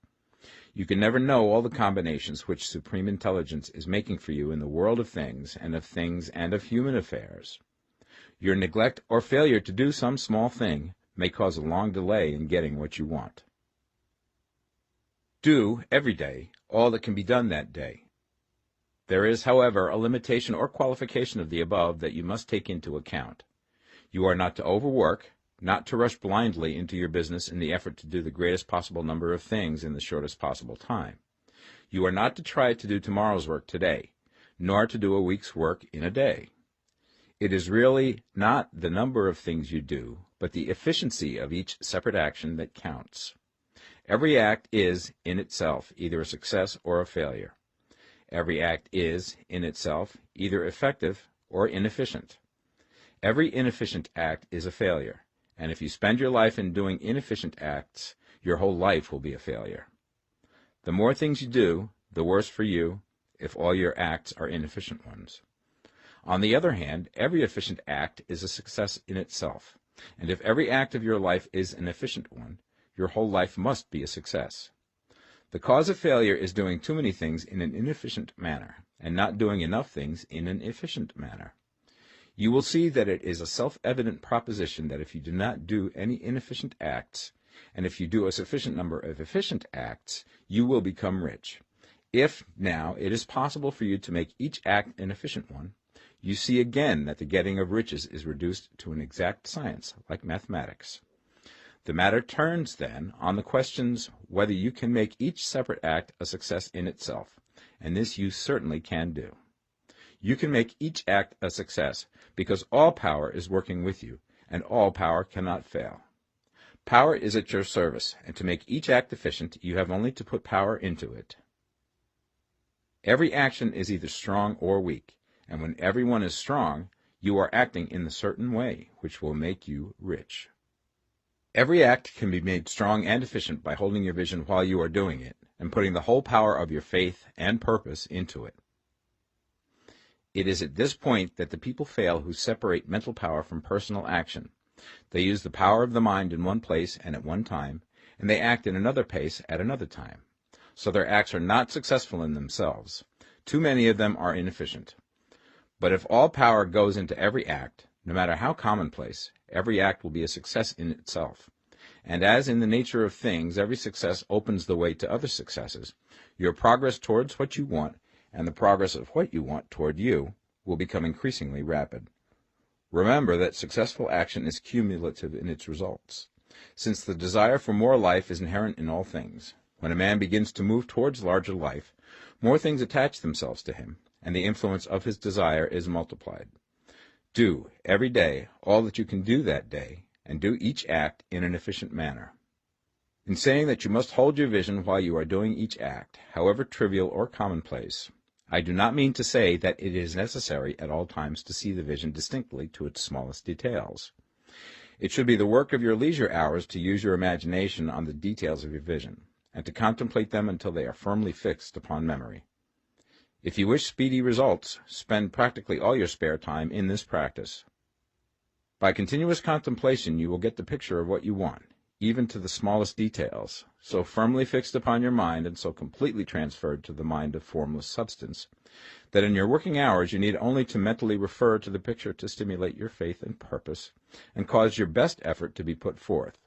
You can never know all the combinations which supreme intelligence is making for you in the world of things and of human affairs. Your neglect or failure to do some small thing may cause a long delay in getting what you want. Do, every day, all that can be done that day. There is, however, a limitation or qualification of the above that you must take into account. You are not to overwork, not to rush blindly into your business in the effort to do the greatest possible number of things in the shortest possible time. You are not to try to do tomorrow's work today, nor to do a week's work in a day. It is really not the number of things you do, but the efficiency of each separate action that counts. Every act is, in itself, either a success or a failure. Every act is, in itself, either effective or inefficient. Every inefficient act is a failure, and if you spend your life in doing inefficient acts, your whole life will be a failure. The more things you do, the worse for you if all your acts are inefficient ones. On the other hand, every efficient act is a success in itself, and if every act of your life is an efficient one, your whole life must be a success. The cause of failure is doing too many things in an inefficient manner, and not doing enough things in an efficient manner. You will see that it is a self-evident proposition that if you do not do any inefficient acts, and if you do a sufficient number of efficient acts, you will become rich. If, now, it is possible for you to make each act an efficient one, you see again that the getting of riches is reduced to an exact science, like mathematics. The matter turns, then, on the questions whether you can make each separate act a success in itself, and this you certainly can do. You can make each act a success because all power is working with you, and all power cannot fail. Power is at your service, and to make each act efficient, you have only to put power into it. Every action is either strong or weak, and when every one is strong, you are acting in a certain way, which will make you rich. Every act can be made strong and efficient by holding your vision while you are doing it, and putting the whole power of your faith and purpose into it. It is at this point that the people fail who separate mental power from personal action. They use the power of the mind in one place and at one time, and they act in another place at another time. So their acts are not successful in themselves. Too many of them are inefficient. But if all power goes into every act, no matter how commonplace, every act will be a success in itself. And as in the nature of things, every success opens the way to other successes, your progress towards what you want and the progress of what you want toward you will become increasingly rapid. Remember that successful action is cumulative in its results, since the desire for more life is inherent in all things. When a man begins to move towards larger life, more things attach themselves to him, and the influence of his desire is multiplied. Do, every day, all that you can do that day, and do each act in an efficient manner. In saying that you must hold your vision while you are doing each act, however trivial or commonplace, I do not mean to say that it is necessary at all times to see the vision distinctly to its smallest details. It should be the work of your leisure hours to use your imagination on the details of your vision, and to contemplate them until they are firmly fixed upon memory. If you wish speedy results, spend practically all your spare time in this practice. By continuous contemplation you will get the picture of what you want, even to the smallest details, so firmly fixed upon your mind and so completely transferred to the mind of formless substance, that in your working hours you need only to mentally refer to the picture to stimulate your faith and purpose, and cause your best effort to be put forth.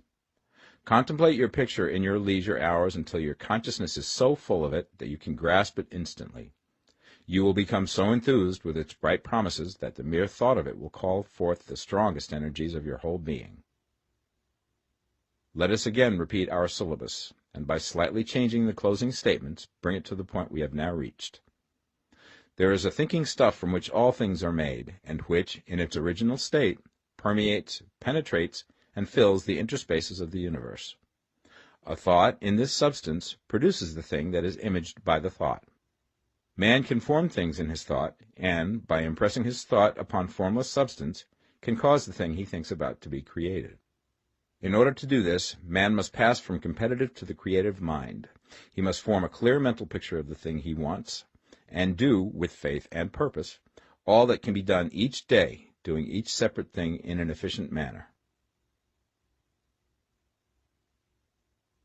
Contemplate your picture in your leisure hours until your consciousness is so full of it that you can grasp it instantly. You will become so enthused with its bright promises that the mere thought of it will call forth the strongest energies of your whole being. Let us again repeat our syllabus, and by slightly changing the closing statements, bring it to the point we have now reached. There is a thinking stuff from which all things are made, and which, in its original state, permeates, penetrates, and fills the interspaces of the universe. A thought in this substance produces the thing that is imaged by the thought. Man can form things in his thought, and, by impressing his thought upon formless substance, can cause the thing he thinks about to be created. In order to do this, man must pass from competitive to the creative mind. He must form a clear mental picture of the thing he wants, and do, with faith and purpose, all that can be done each day, doing each separate thing in an efficient manner.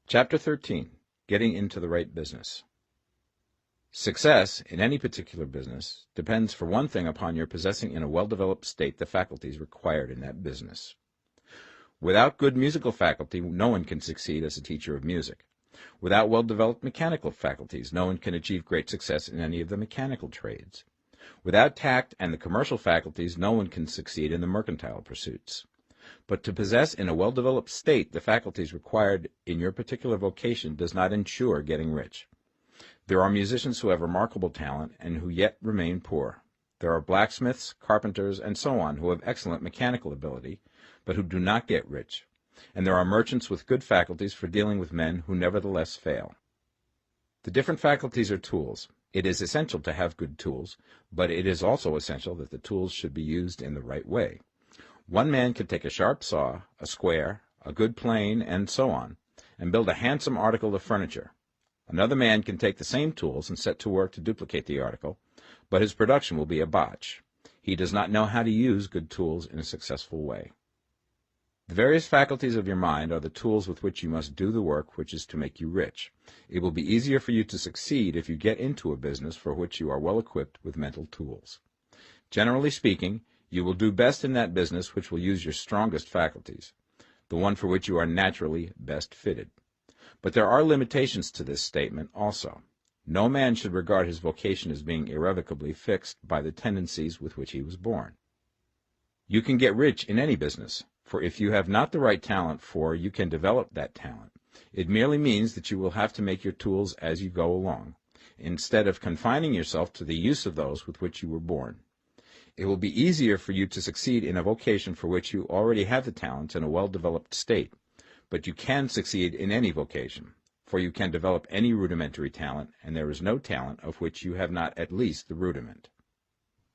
Chapter 13. Getting into the right business. Success in any particular business depends for one thing upon your possessing in a well-developed state the faculties required in that business. Without good musical faculty, no one can succeed as a teacher of music. Without well-developed mechanical faculties, no one can achieve great success in any of the mechanical trades. Without tact and the commercial faculties, no one can succeed in the mercantile pursuits. But to possess in a well-developed state the faculties required in your particular vocation does not ensure getting rich. There are musicians who have remarkable talent and who yet remain poor. There are blacksmiths, carpenters, and so on who have excellent mechanical ability, but who do not get rich, and there are merchants with good faculties for dealing with men who nevertheless fail. The different faculties are tools. It is essential to have good tools, but it is also essential that the tools should be used in the right way. One man can take a sharp saw, a square, a good plane, and so on, and build a handsome article of furniture. Another man can take the same tools and set to work to duplicate the article, but his production will be a botch. He does not know how to use good tools in a successful way. The various faculties of your mind are the tools with which you must do the work which is to make you rich. It will be easier for you to succeed if you get into a business for which you are well equipped with mental tools. Generally speaking, you will do best in that business which will use your strongest faculties, the one for which you are naturally best fitted. But there are limitations to this statement also. No man should regard his vocation as being irrevocably fixed by the tendencies with which he was born. You can get rich in any business, for if you have not the right talent you can develop that talent. It merely means that you will have to make your tools as you go along, instead of confining yourself to the use of those with which you were born. It will be easier for you to succeed in a vocation for which you already have the talents in a well-developed state, but you can succeed in any vocation, for you can develop any rudimentary talent, and there is no talent of which you have not at least the rudiment.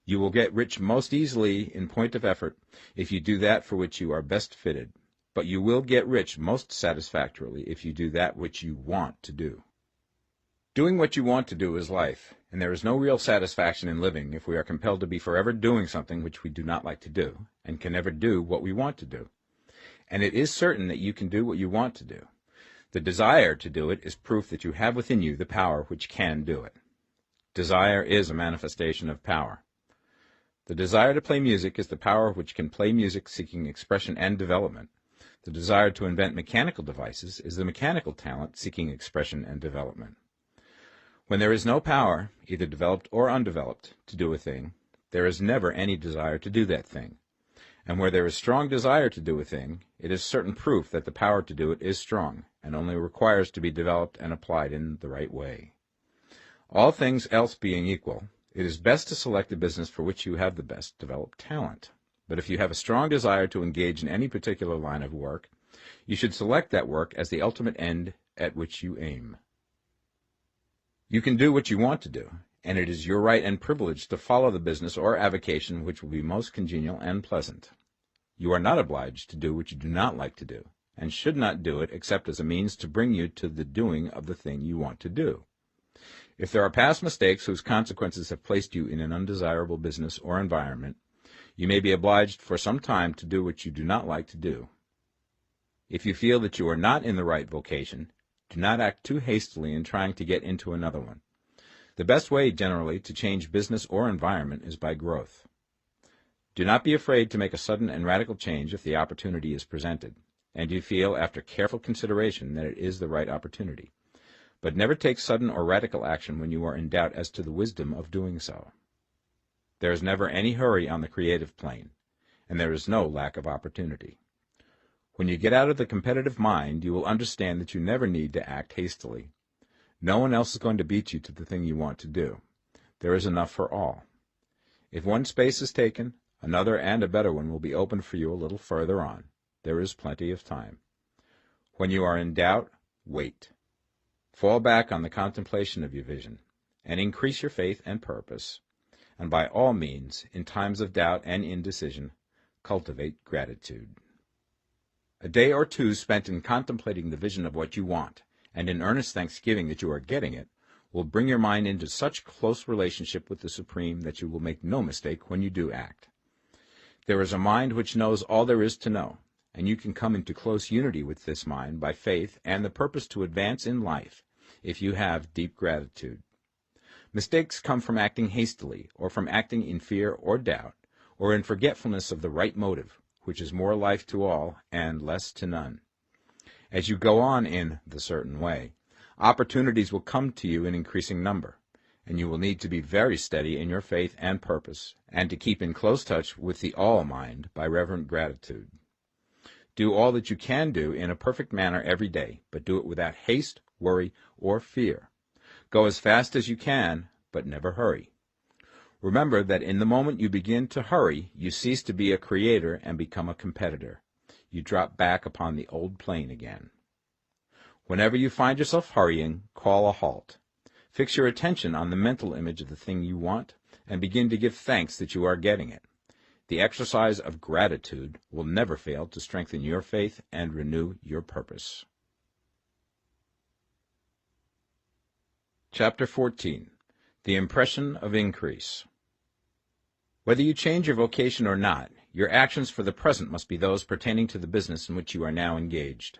You will get rich most easily in point of effort if you do that for which you are best fitted, but you will get rich most satisfactorily if you do that which you want to do. Doing what you want to do is life, and there is no real satisfaction in living if we are compelled to be forever doing something which we do not like to do, and can never do what we want to do. And it is certain that you can do what you want to do. The desire to do it is proof that you have within you the power which can do it. Desire is a manifestation of power. The desire to play music is the power which can play music seeking expression and development. The desire to invent mechanical devices is the mechanical talent seeking expression and development. When there is no power, either developed or undeveloped, to do a thing, there is never any desire to do that thing. And where there is strong desire to do a thing, it is certain proof that the power to do it is strong, and only requires to be developed and applied in the right way. All things else being equal, it is best to select the business for which you have the best developed talent. But if you have a strong desire to engage in any particular line of work, you should select that work as the ultimate end at which you aim. You can do what you want to do, and it is your right and privilege to follow the business or avocation which will be most congenial and pleasant. You are not obliged to do what you do not like to do, and should not do it except as a means to bring you to the doing of the thing you want to do. If there are past mistakes whose consequences have placed you in an undesirable business or environment, you may be obliged for some time to do what you do not like to do. If you feel that you are not in the right vocation, do not act too hastily in trying to get into another one. The best way, generally, to change business or environment is by growth. Do not be afraid to make a sudden and radical change if the opportunity is presented, and you feel, after careful consideration, that it is the right opportunity. But never take sudden or radical action when you are in doubt as to the wisdom of doing so. There is never any hurry on the creative plane, and there is no lack of opportunity. When you get out of the competitive mind, you will understand that you never need to act hastily. No one else is going to beat you to the thing you want to do. There is enough for all. If one space is taken, another and a better one will be opened for you a little further on. There is plenty of time. When you are in doubt, wait. Fall back on the contemplation of your vision, and increase your faith and purpose. And by all means, in times of doubt and indecision, cultivate gratitude. A day or two spent in contemplating the vision of what you want, and in earnest thanksgiving that you are getting it, will bring your mind into such close relationship with the Supreme that you will make no mistake when you do act. There is a mind which knows all there is to know, and you can come into close unity with this mind by faith and the purpose to advance in life, if you have deep gratitude. Mistakes come from acting hastily, or from acting in fear or doubt, or in forgetfulness of the right motive, which is more life to all and less to none. As you go on in the certain way, opportunities will come to you in increasing number, and you will need to be very steady in your faith and purpose, and to keep in close touch with the all-mind by reverent gratitude. Do all that you can do in a perfect manner every day, but do it without haste, worry, or fear. Go as fast as you can, but never hurry. Remember that in the moment you begin to hurry, you cease to be a creator and become a competitor. you drop back upon the old plane again. Whenever you find yourself hurrying, call a halt. Fix your attention on the mental image of the thing you want, and begin to give thanks that you are getting it. The exercise of gratitude will never fail to strengthen your faith and renew your purpose. Chapter 14. The Impression of Increase. Whether you change your vocation or not, your actions for the present must be those pertaining to the business in which you are now engaged.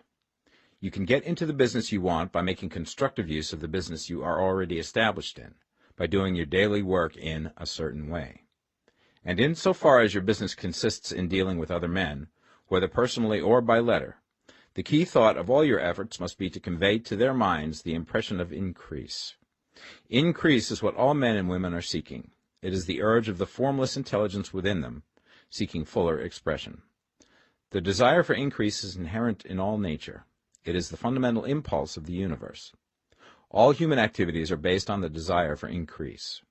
You can get into the business you want by making constructive use of the business you are already established in, by doing your daily work in a certain way. And insofar as your business consists in dealing with other men, whether personally or by letter, the key thought of all your efforts must be to convey to their minds the impression of increase. Increase is what all men and women are seeking. It is the urge of the formless intelligence within them, seeking fuller expression. The desire for increase is inherent in all nature. It is the fundamental impulse of the universe. All human activities are based on the desire for increase.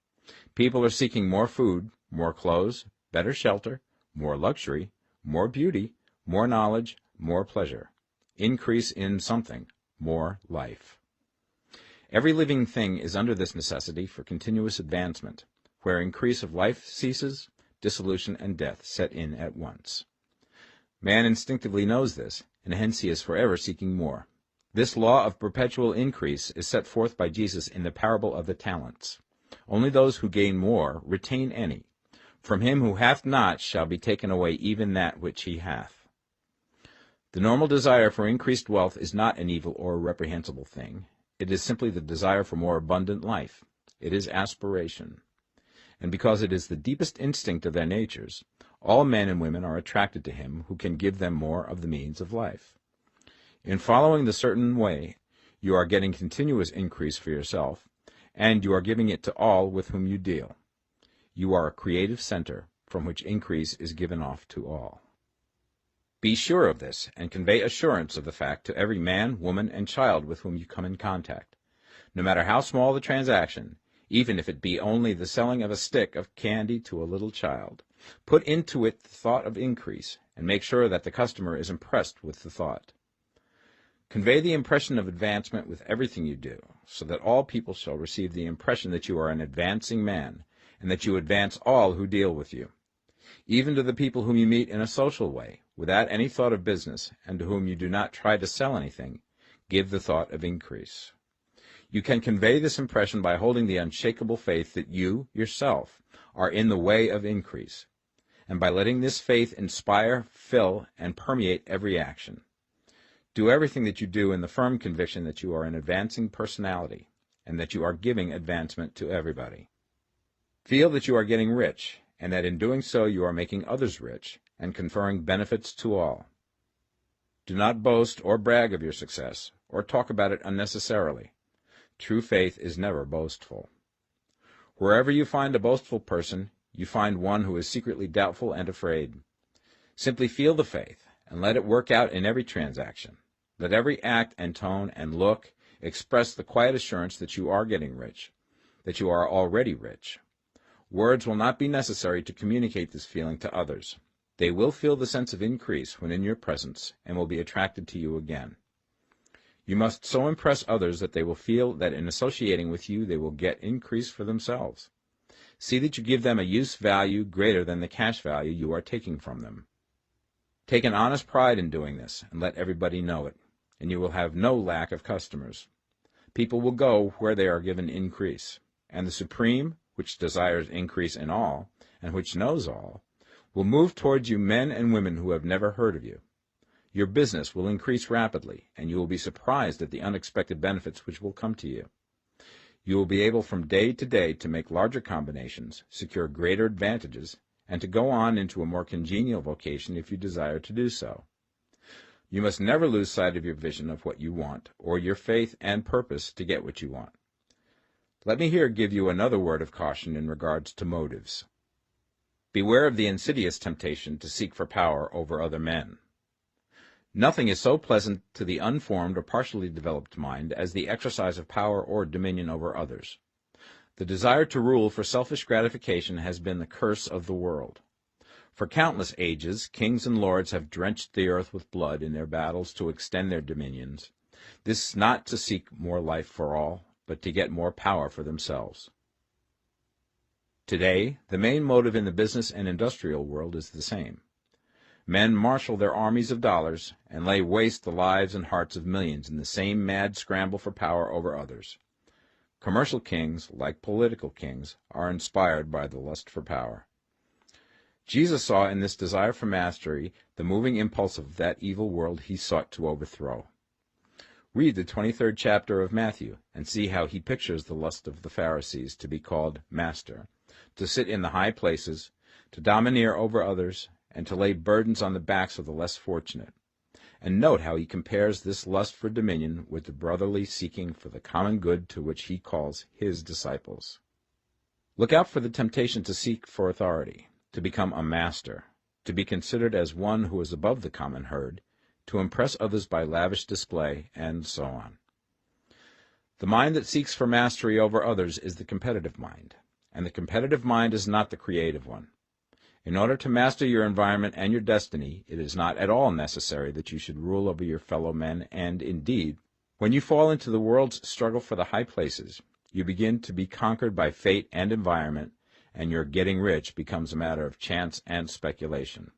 People are seeking more food, more clothes, better shelter, more luxury, more beauty, more knowledge, more pleasure. Increase in something, more life. Every living thing is under this necessity for continuous advancement. Where increase of life ceases, dissolution and death set in at once. Man instinctively knows this, and hence he is forever seeking more. This law of perpetual increase is set forth by Jesus in the parable of the talents. Only those who gain more retain any. From him who hath not shall be taken away even that which he hath. The normal desire for increased wealth is not an evil or a reprehensible thing. It is simply the desire for more abundant life. It is aspiration. And because it is the deepest instinct of their natures, all men and women are attracted to him who can give them more of the means of life. In following the certain way, you are getting continuous increase for yourself, and you are giving it to all with whom you deal. You are a creative center from which increase is given off to all. Be sure of this, and convey assurance of the fact to every man, woman, and child with whom you come in contact. No matter how small the transaction, even if it be only the selling of a stick of candy to a little child, put into it the thought of increase, and make sure that the customer is impressed with the thought. Convey the impression of advancement with everything you do, so that all people shall receive the impression that you are an advancing man, and that you advance all who deal with you. Even to the people whom you meet in a social way, without any thought of business, and to whom you do not try to sell anything, give the thought of increase. You can convey this impression by holding the unshakable faith that you, yourself, are in the way of increase, and by letting this faith inspire, fill, and permeate every action. Do everything that you do in the firm conviction that you are an advancing personality, and that you are giving advancement to everybody. Feel that you are getting rich, and that in doing so you are making others rich, and conferring benefits to all. Do not boast or brag of your success, or talk about it unnecessarily. True faith is never boastful. Wherever you find a boastful person, you find one who is secretly doubtful and afraid. Simply feel the faith, and let it work out in every transaction. Let every act and tone and look express the quiet assurance that you are getting rich, that you are already rich. Words will not be necessary to communicate this feeling to others. They will feel the sense of increase when in your presence, and will be attracted to you again. You must so impress others that they will feel that in associating with you they will get increase for themselves. See that you give them a use value greater than the cash value you are taking from them. Take an honest pride in doing this, and let everybody know it, and you will have no lack of customers. People will go where they are given increase, and the Supreme, which desires increase in all, and which knows all, will move towards you men and women who have never heard of you. Your business will increase rapidly, and you will be surprised at the unexpected benefits which will come to you. You will be able from day to day to make larger combinations, secure greater advantages, and to go on into a more congenial vocation if you desire to do so. You must never lose sight of your vision of what you want, or your faith and purpose to get what you want. Let me here give you another word of caution in regards to motives. Beware of the insidious temptation to seek for power over other men. Nothing is so pleasant to the unformed or partially developed mind as the exercise of power or dominion over others. The desire to rule for selfish gratification has been the curse of the world. For countless ages, kings and lords have drenched the earth with blood in their battles to extend their dominions, this not to seek more life for all, but to get more power for themselves. Today, the main motive in the business and industrial world is the same. Men marshal their armies of dollars and lay waste the lives and hearts of millions in the same mad scramble for power over others. Commercial kings, like political kings, are inspired by the lust for power. Jesus saw in this desire for mastery the moving impulse of that evil world he sought to overthrow. Read the 23rd chapter of Matthew and see how he pictures the lust of the Pharisees to be called master, to sit in the high places, to domineer over others, and to lay burdens on the backs of the less fortunate. And note how he compares this lust for dominion with the brotherly seeking for the common good to which he calls his disciples. Look out for the temptation to seek for authority, to become a master, to be considered as one who is above the common herd, to impress others by lavish display, and so on. The mind that seeks for mastery over others is the competitive mind, and the competitive mind is not the creative one. In order to master your environment and your destiny, it is not at all necessary that you should rule over your fellow men, and indeed, when you fall into the world's struggle for the high places, you begin to be conquered by fate and environment, and your getting rich becomes a matter of chance and speculation.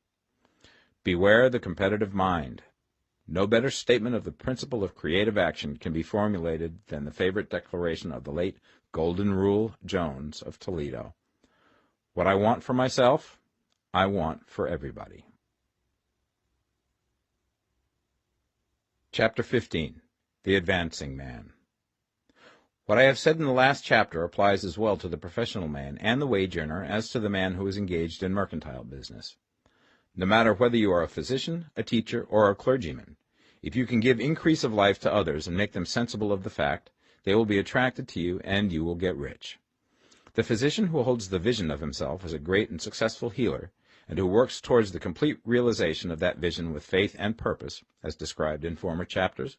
Beware the competitive mind. No better statement of the principle of creative action can be formulated than the favorite declaration of the late Golden Rule Jones of Toledo. What I want for myself, I want for everybody. Chapter 15. The Advancing Man. What I have said in the last chapter applies as well to the professional man and the wage earner as to the man who is engaged in mercantile business. No matter whether you are a physician, a teacher, or a clergyman, if you can give increase of life to others and make them sensible of the fact, they will be attracted to you and you will get rich. The physician who holds the vision of himself as a great and successful healer, and who works towards the complete realization of that vision with faith and purpose, as described in former chapters,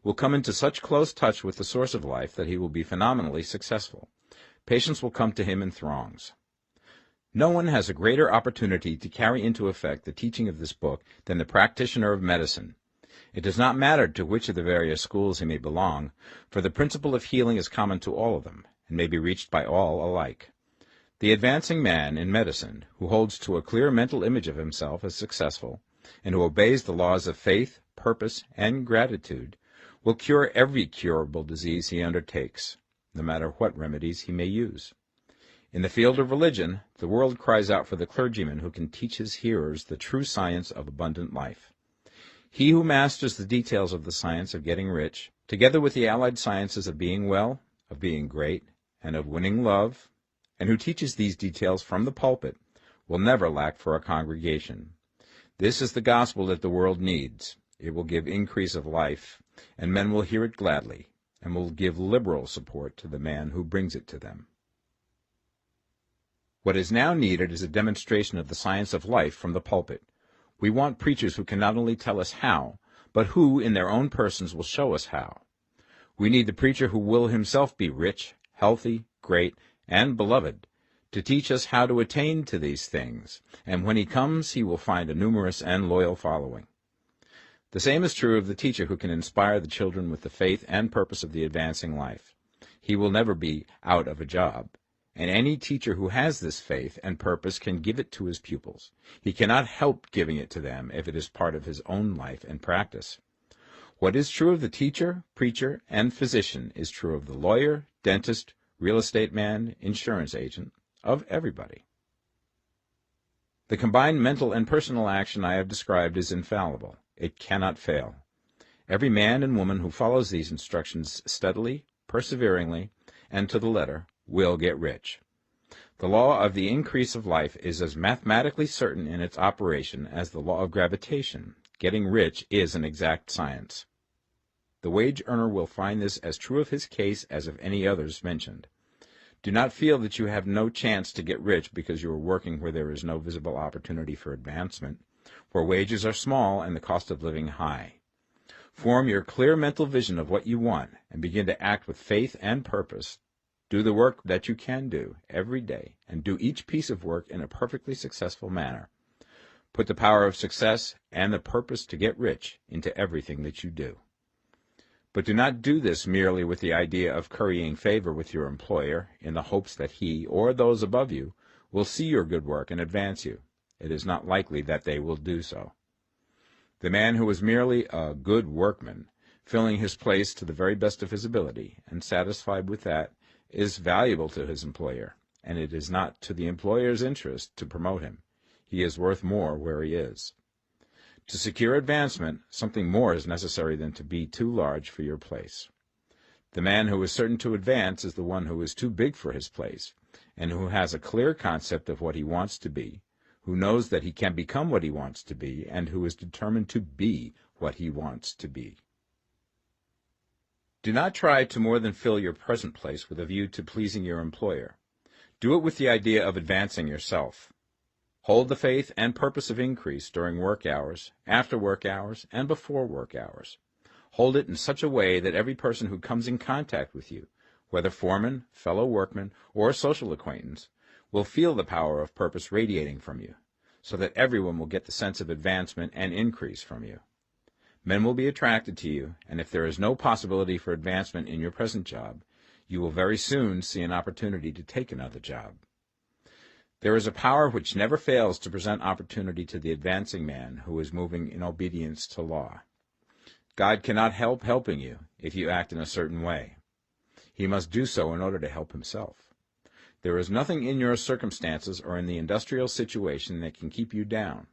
will come into such close touch with the source of life that he will be phenomenally successful. Patients will come to him in throngs. No one has a greater opportunity to carry into effect the teaching of this book than the practitioner of medicine. It does not matter to which of the various schools he may belong, for the principle of healing is common to all of them, and may be reached by all alike. The advancing man in medicine, who holds to a clear mental image of himself as successful, and who obeys the laws of faith, purpose, and gratitude, will cure every curable disease he undertakes, no matter what remedies he may use. In the field of religion, the world cries out for the clergyman who can teach his hearers the true science of abundant life. He who masters the details of the science of getting rich, together with the allied sciences of being well, of being great, and of winning love, and who teaches these details from the pulpit, will never lack for a congregation. This is the gospel that the world needs. It will give increase of life, and men will hear it gladly, and will give liberal support to the man who brings it to them. What is now needed is a demonstration of the science of life from the pulpit. We want preachers who can not only tell us how, but who, in their own persons, will show us how. We need the preacher who will himself be rich, healthy, great, and beloved, to teach us how to attain to these things, and when he comes he will find a numerous and loyal following. The same is true of the teacher who can inspire the children with the faith and purpose of the advancing life. He will never be out of a job. And any teacher who has this faith and purpose can give it to his pupils. He cannot help giving it to them if it is part of his own life and practice. What is true of the teacher, preacher, and physician is true of the lawyer, dentist, real estate man, insurance agent, of everybody. The combined mental and personal action I have described is infallible. It cannot fail. Every man and woman who follows these instructions steadily, perseveringly, and to the letter, will get rich. The law of the increase of life is as mathematically certain in its operation as the law of gravitation. Getting rich is an exact science. The wage earner will find this as true of his case as of any others mentioned. Do not feel that you have no chance to get rich because you are working where there is no visible opportunity for advancement, where wages are small and the cost of living high. Form your clear mental vision of what you want and begin to act with faith and purpose. Do the work that you can do every day, and do each piece of work in a perfectly successful manner. Put the power of success and the purpose to get rich into everything that you do. But do not do this merely with the idea of currying favor with your employer in the hopes that he or those above you will see your good work and advance you. It is not likely that they will do so. The man who is merely a good workman, filling his place to the very best of his ability, and satisfied with that, is valuable to his employer, and it is not to the employer's interest to promote him. He is worth more where he is. To secure advancement, something more is necessary than to be too large for your place. The man who is certain to advance is the one who is too big for his place, and who has a clear concept of what he wants to be, who knows that he can become what he wants to be, and who is determined to be what he wants to be. Do not try to more than fill your present place with a view to pleasing your employer. Do it with the idea of advancing yourself. Hold the faith and purpose of increase during work hours, after work hours, and before work hours. Hold it in such a way that every person who comes in contact with you, whether foreman, fellow workman, or social acquaintance, will feel the power of purpose radiating from you, so that everyone will get the sense of advancement and increase from you. Men will be attracted to you, and if there is no possibility for advancement in your present job, you will very soon see an opportunity to take another job. There is a power which never fails to present opportunity to the advancing man who is moving in obedience to law. God cannot help helping you if you act in a certain way. He must do so in order to help himself. There is nothing in your circumstances or in the industrial situation that can keep you down.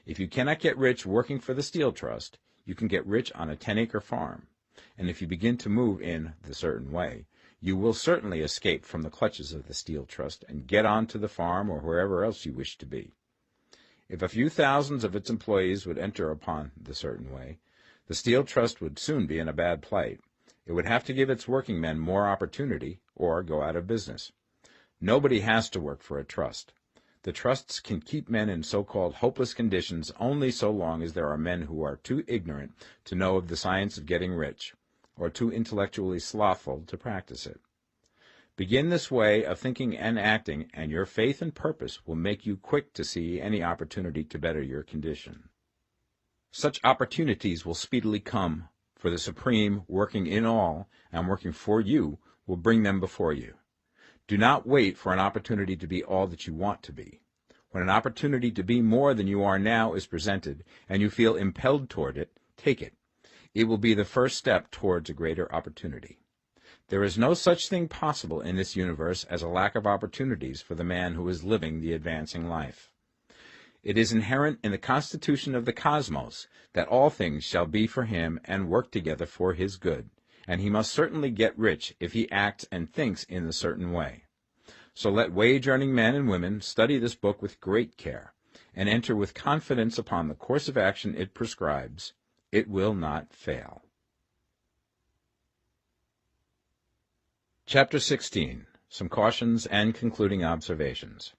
If you cannot get rich working for the Steel Trust, you can get rich on a 10-acre farm, and if you begin to move in the certain way, you will certainly escape from the clutches of the Steel Trust and get on to the farm or wherever else you wish to be. If a few thousands of its employees would enter upon the certain way, the Steel Trust would soon be in a bad plight. It would have to give its working men more opportunity or go out of business. Nobody has to work for a trust. The trusts can keep men in so-called hopeless conditions only so long as there are men who are too ignorant to know of the science of getting rich, or too intellectually slothful to practice it. Begin this way of thinking and acting, and your faith and purpose will make you quick to see any opportunity to better your condition. Such opportunities will speedily come, for the Supreme, working in all and working for you, will bring them before you. Do not wait for an opportunity to be all that you want to be. When an opportunity to be more than you are now is presented, and you feel impelled toward it, take it. It will be the first step towards a greater opportunity. There is no such thing possible in this universe as a lack of opportunities for the man who is living the advancing life. It is inherent in the constitution of the cosmos that all things shall be for him and work together for his good, and he must certainly get rich if he acts and thinks in a certain way. So let wage-earning men and women study this book with great care, and enter with confidence upon the course of action it prescribes. It will not fail. Chapter 16. Some Cautions and Concluding Observations.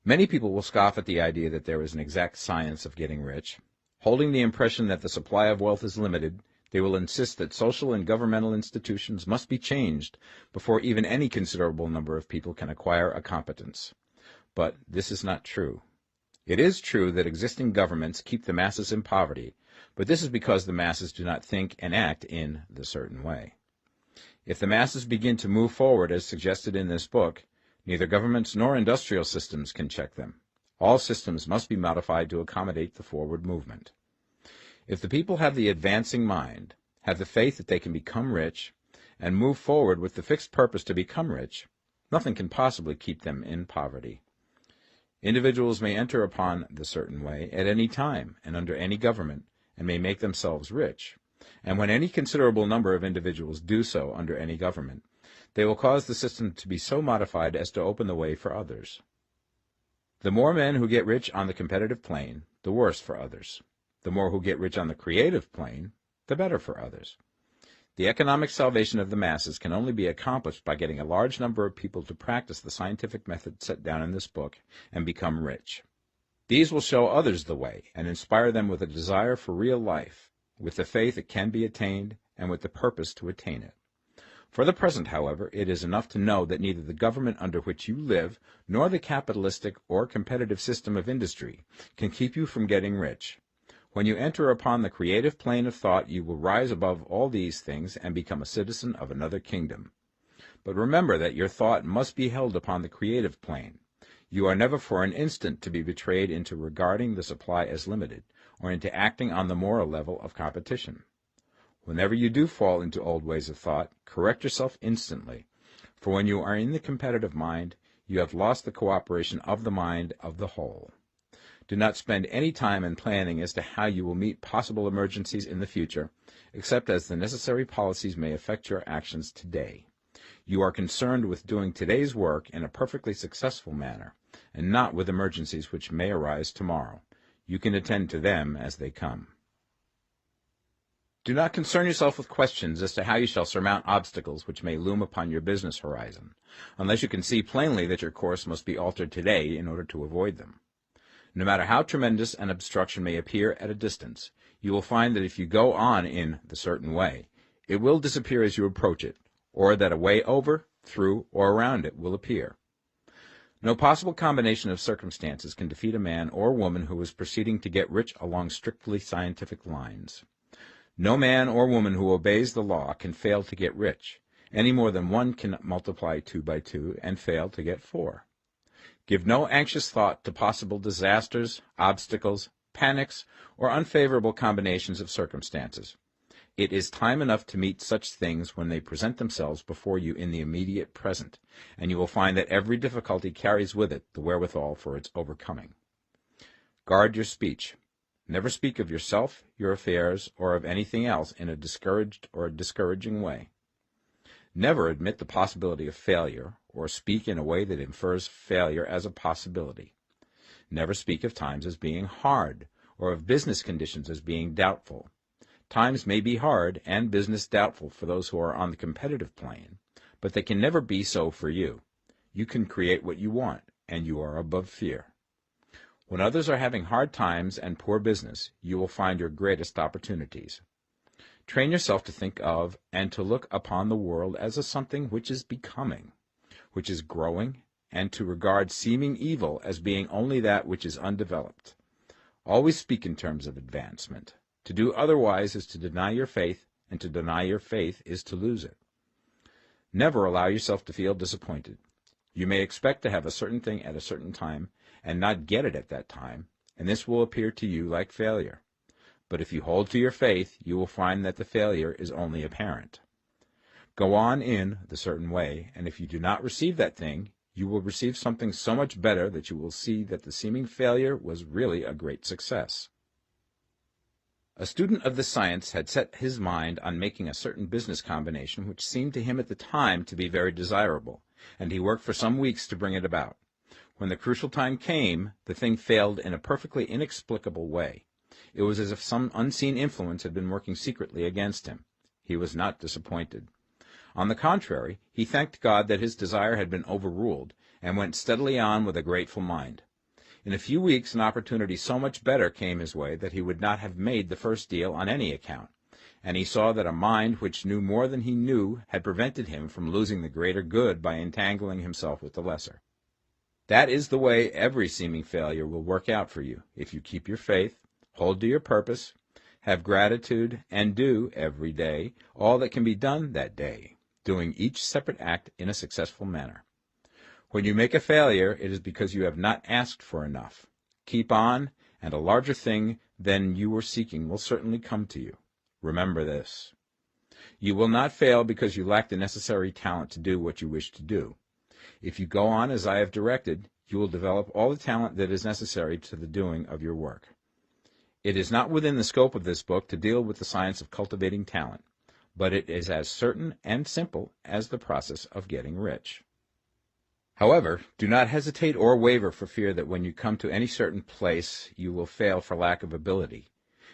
Many people will scoff at the idea that there is an exact science of getting rich. Holding the impression that the supply of wealth is limited, they will insist that social and governmental institutions must be changed before even any considerable number of people can acquire a competence. But this is not true. It is true that existing governments keep the masses in poverty, but this is because the masses do not think and act in the certain way. If the masses begin to move forward as suggested in this book, neither governments nor industrial systems can check them. All systems must be modified to accommodate the forward movement. If the people have the advancing mind, have the faith that they can become rich, and move forward with the fixed purpose to become rich, nothing can possibly keep them in poverty. Individuals may enter upon the certain way at any time and under any government, and may make themselves rich. And when any considerable number of individuals do so under any government, they will cause the system to be so modified as to open the way for others. The more men who get rich on the competitive plane, the worse for others. The more who get rich on the creative plane, the better for others. The economic salvation of the masses can only be accomplished by getting a large number of people to practice the scientific method set down in this book and become rich. These will show others the way and inspire them with a desire for real life, with the faith it can be attained, and with the purpose to attain it. For the present, however, it is enough to know that neither the government under which you live, nor the capitalistic or competitive system of industry, can keep you from getting rich. When you enter upon the creative plane of thought, you will rise above all these things and become a citizen of another kingdom. But remember that your thought must be held upon the creative plane. You are never for an instant to be betrayed into regarding the supply as limited, or into acting on the moral level of competition. Whenever you do fall into old ways of thought, correct yourself instantly, for when you are in the competitive mind, you have lost the cooperation of the mind of the whole. Do not spend any time in planning as to how you will meet possible emergencies in the future, except as the necessary policies may affect your actions today. You are concerned with doing today's work in a perfectly successful manner, and not with emergencies which may arise tomorrow. You can attend to them as they come. Do not concern yourself with questions as to how you shall surmount obstacles which may loom upon your business horizon, unless you can see plainly that your course must be altered today in order to avoid them. No matter how tremendous an obstruction may appear at a distance, you will find that if you go on in the certain way, it will disappear as you approach it, or that a way over, through, or around it will appear. No possible combination of circumstances can defeat a man or woman who is proceeding to get rich along strictly scientific lines. No man or woman who obeys the law can fail to get rich, any more than one can multiply 2 by 2 and fail to get 4. Give no anxious thought to possible disasters, obstacles, panics, or unfavorable combinations of circumstances. It is time enough to meet such things when they present themselves before you in the immediate present, and you will find that every difficulty carries with it the wherewithal for its overcoming. Guard your speech. Never speak of yourself, your affairs, or of anything else in a discouraged or discouraging way. Never admit the possibility of failure, or speak in a way that infers failure as a possibility. Never speak of times as being hard, or of business conditions as being doubtful. Times may be hard and business doubtful for those who are on the competitive plane, but they can never be so for you. You can create what you want, and you are above fear. When others are having hard times and poor business, you will find your greatest opportunities. Train yourself to think of and to look upon the world as a something which is becoming, which is growing, and to regard seeming evil as being only that which is undeveloped. Always speak in terms of advancement. To do otherwise is to deny your faith, and to deny your faith is to lose it. Never allow yourself to feel disappointed. You may expect to have a certain thing at a certain time, and not get it at that time, and this will appear to you like failure. But if you hold to your faith, you will find that the failure is only apparent. Go on in the certain way, and if you do not receive that thing, you will receive something so much better that you will see that the seeming failure was really a great success. A student of the science had set his mind on making a certain business combination which seemed to him at the time to be very desirable, and he worked for some weeks to bring it about. When the crucial time came, the thing failed in a perfectly inexplicable way. It was as if some unseen influence had been working secretly against him. He was not disappointed. On the contrary, he thanked God that his desire had been overruled, and went steadily on with a grateful mind. In a few weeks an opportunity so much better came his way that he would not have made the first deal on any account, and he saw that a mind which knew more than he knew had prevented him from losing the greater good by entangling himself with the lesser. That is the way every seeming failure will work out for you, if you keep your faith, hold to your purpose, have gratitude, and do, every day, all that can be done that day, doing each separate act in a successful manner. When you make a failure, it is because you have not asked for enough. Keep on, and a larger thing than you were seeking will certainly come to you. Remember this. You will not fail because you lack the necessary talent to do what you wish to do. If you go on as I have directed, you will develop all the talent that is necessary to the doing of your work. It is not within the scope of this book to deal with the science of cultivating talent, but it is as certain and simple as the process of getting rich. However, do not hesitate or waver for fear that when you come to any certain place you will fail for lack of ability.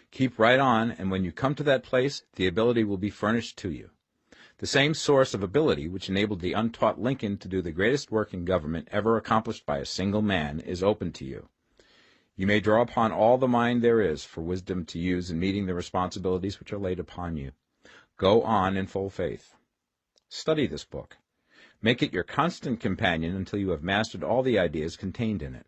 Keep right on, and when you come to that place, the ability will be furnished to you. The same source of ability which enabled the untaught Lincoln to do the greatest work in government ever accomplished by a single man is open to you. You may draw upon all the mind there is for wisdom to use in meeting the responsibilities which are laid upon you. Go on in full faith. Study this book. Make it your constant companion until you have mastered all the ideas contained in it.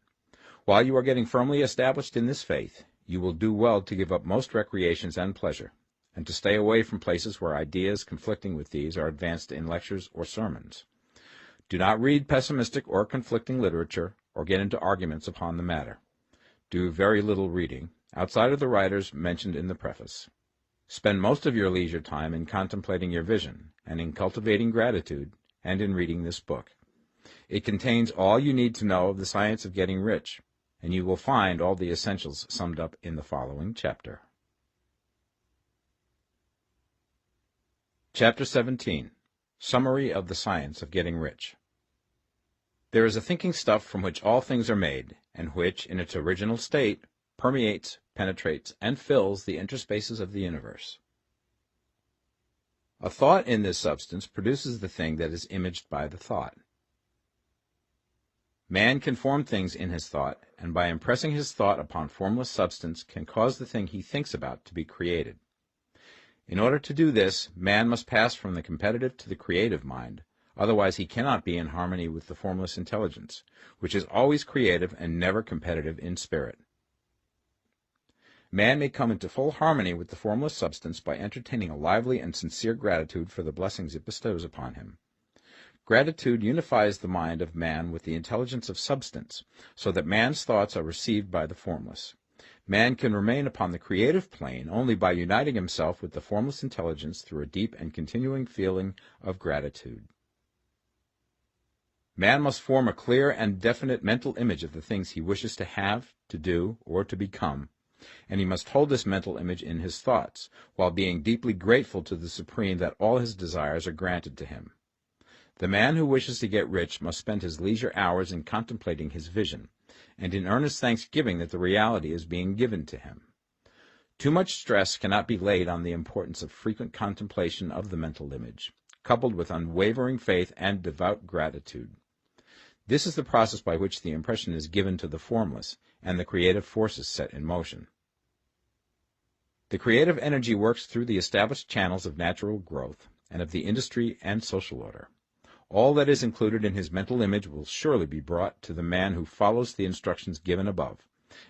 While you are getting firmly established in this faith, you will do well to give up most recreations and pleasure, and to stay away from places where ideas conflicting with these are advanced in lectures or sermons. Do not read pessimistic or conflicting literature or get into arguments upon the matter. Do very little reading, outside of the writers mentioned in the preface. Spend most of your leisure time in contemplating your vision, and in cultivating gratitude, and in reading this book. It contains all you need to know of the science of getting rich, and you will find all the essentials summed up in the following chapter. Chapter 17. Summary of the Science of Getting Rich. There is a thinking stuff from which all things are made, and which, in its original state, permeates, penetrates, and fills the interspaces of the universe. A thought in this substance produces the thing that is imaged by the thought. Man can form things in his thought, and by impressing his thought upon formless substance can cause the thing he thinks about to be created. In order to do this, man must pass from the competitive to the creative mind, otherwise he cannot be in harmony with the formless intelligence, which is always creative and never competitive in spirit. Man may come into full harmony with the formless substance by entertaining a lively and sincere gratitude for the blessings it bestows upon him. Gratitude unifies the mind of man with the intelligence of substance, so that man's thoughts are received by the formless. Man can remain upon the creative plane only by uniting himself with the formless intelligence through a deep and continuing feeling of gratitude. Man must form a clear and definite mental image of the things he wishes to have, to do, or to become, and he must hold this mental image in his thoughts, while being deeply grateful to the Supreme that all his desires are granted to him. The man who wishes to get rich must spend his leisure hours in contemplating his vision, and in earnest thanksgiving that the reality is being given to him. Too much stress cannot be laid on the importance of frequent contemplation of the mental image, coupled with unwavering faith and devout gratitude. This is the process by which the impression is given to the formless, and the creative forces set in motion. The creative energy works through the established channels of natural growth, and of the industry and social order. All that is included in his mental image will surely be brought to the man who follows the instructions given above,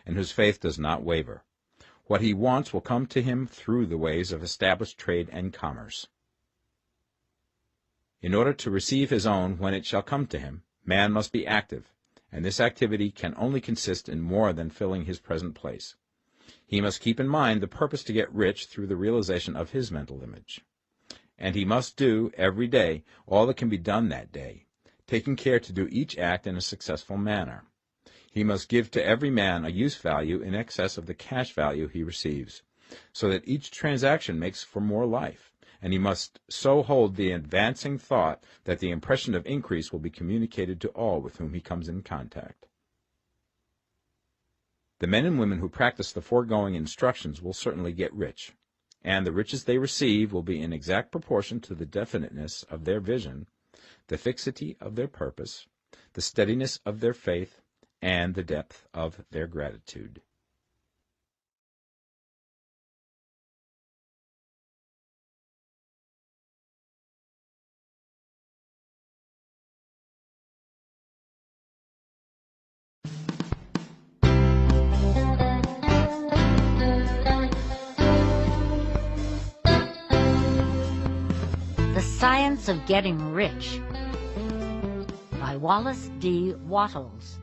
and whose faith does not waver. What he wants will come to him through the ways of established trade and commerce. In order to receive his own when it shall come to him, man must be active, and this activity can only consist in more than filling his present place. He must keep in mind the purpose to get rich through the realization of his mental image. And he must do, every day, all that can be done that day, taking care to do each act in a successful manner. He must give to every man a use value in excess of the cash value he receives, so that each transaction makes for more life, and he must so hold the advancing thought that the impression of increase will be communicated to all with whom he comes in contact. The men and women who practice the foregoing instructions will certainly get rich, and the riches they receive will be in exact proportion to the definiteness of their vision, the fixity of their purpose, the steadiness of their faith, and the depth of their gratitude. The Science of Getting Rich by Wallace D. Wattles.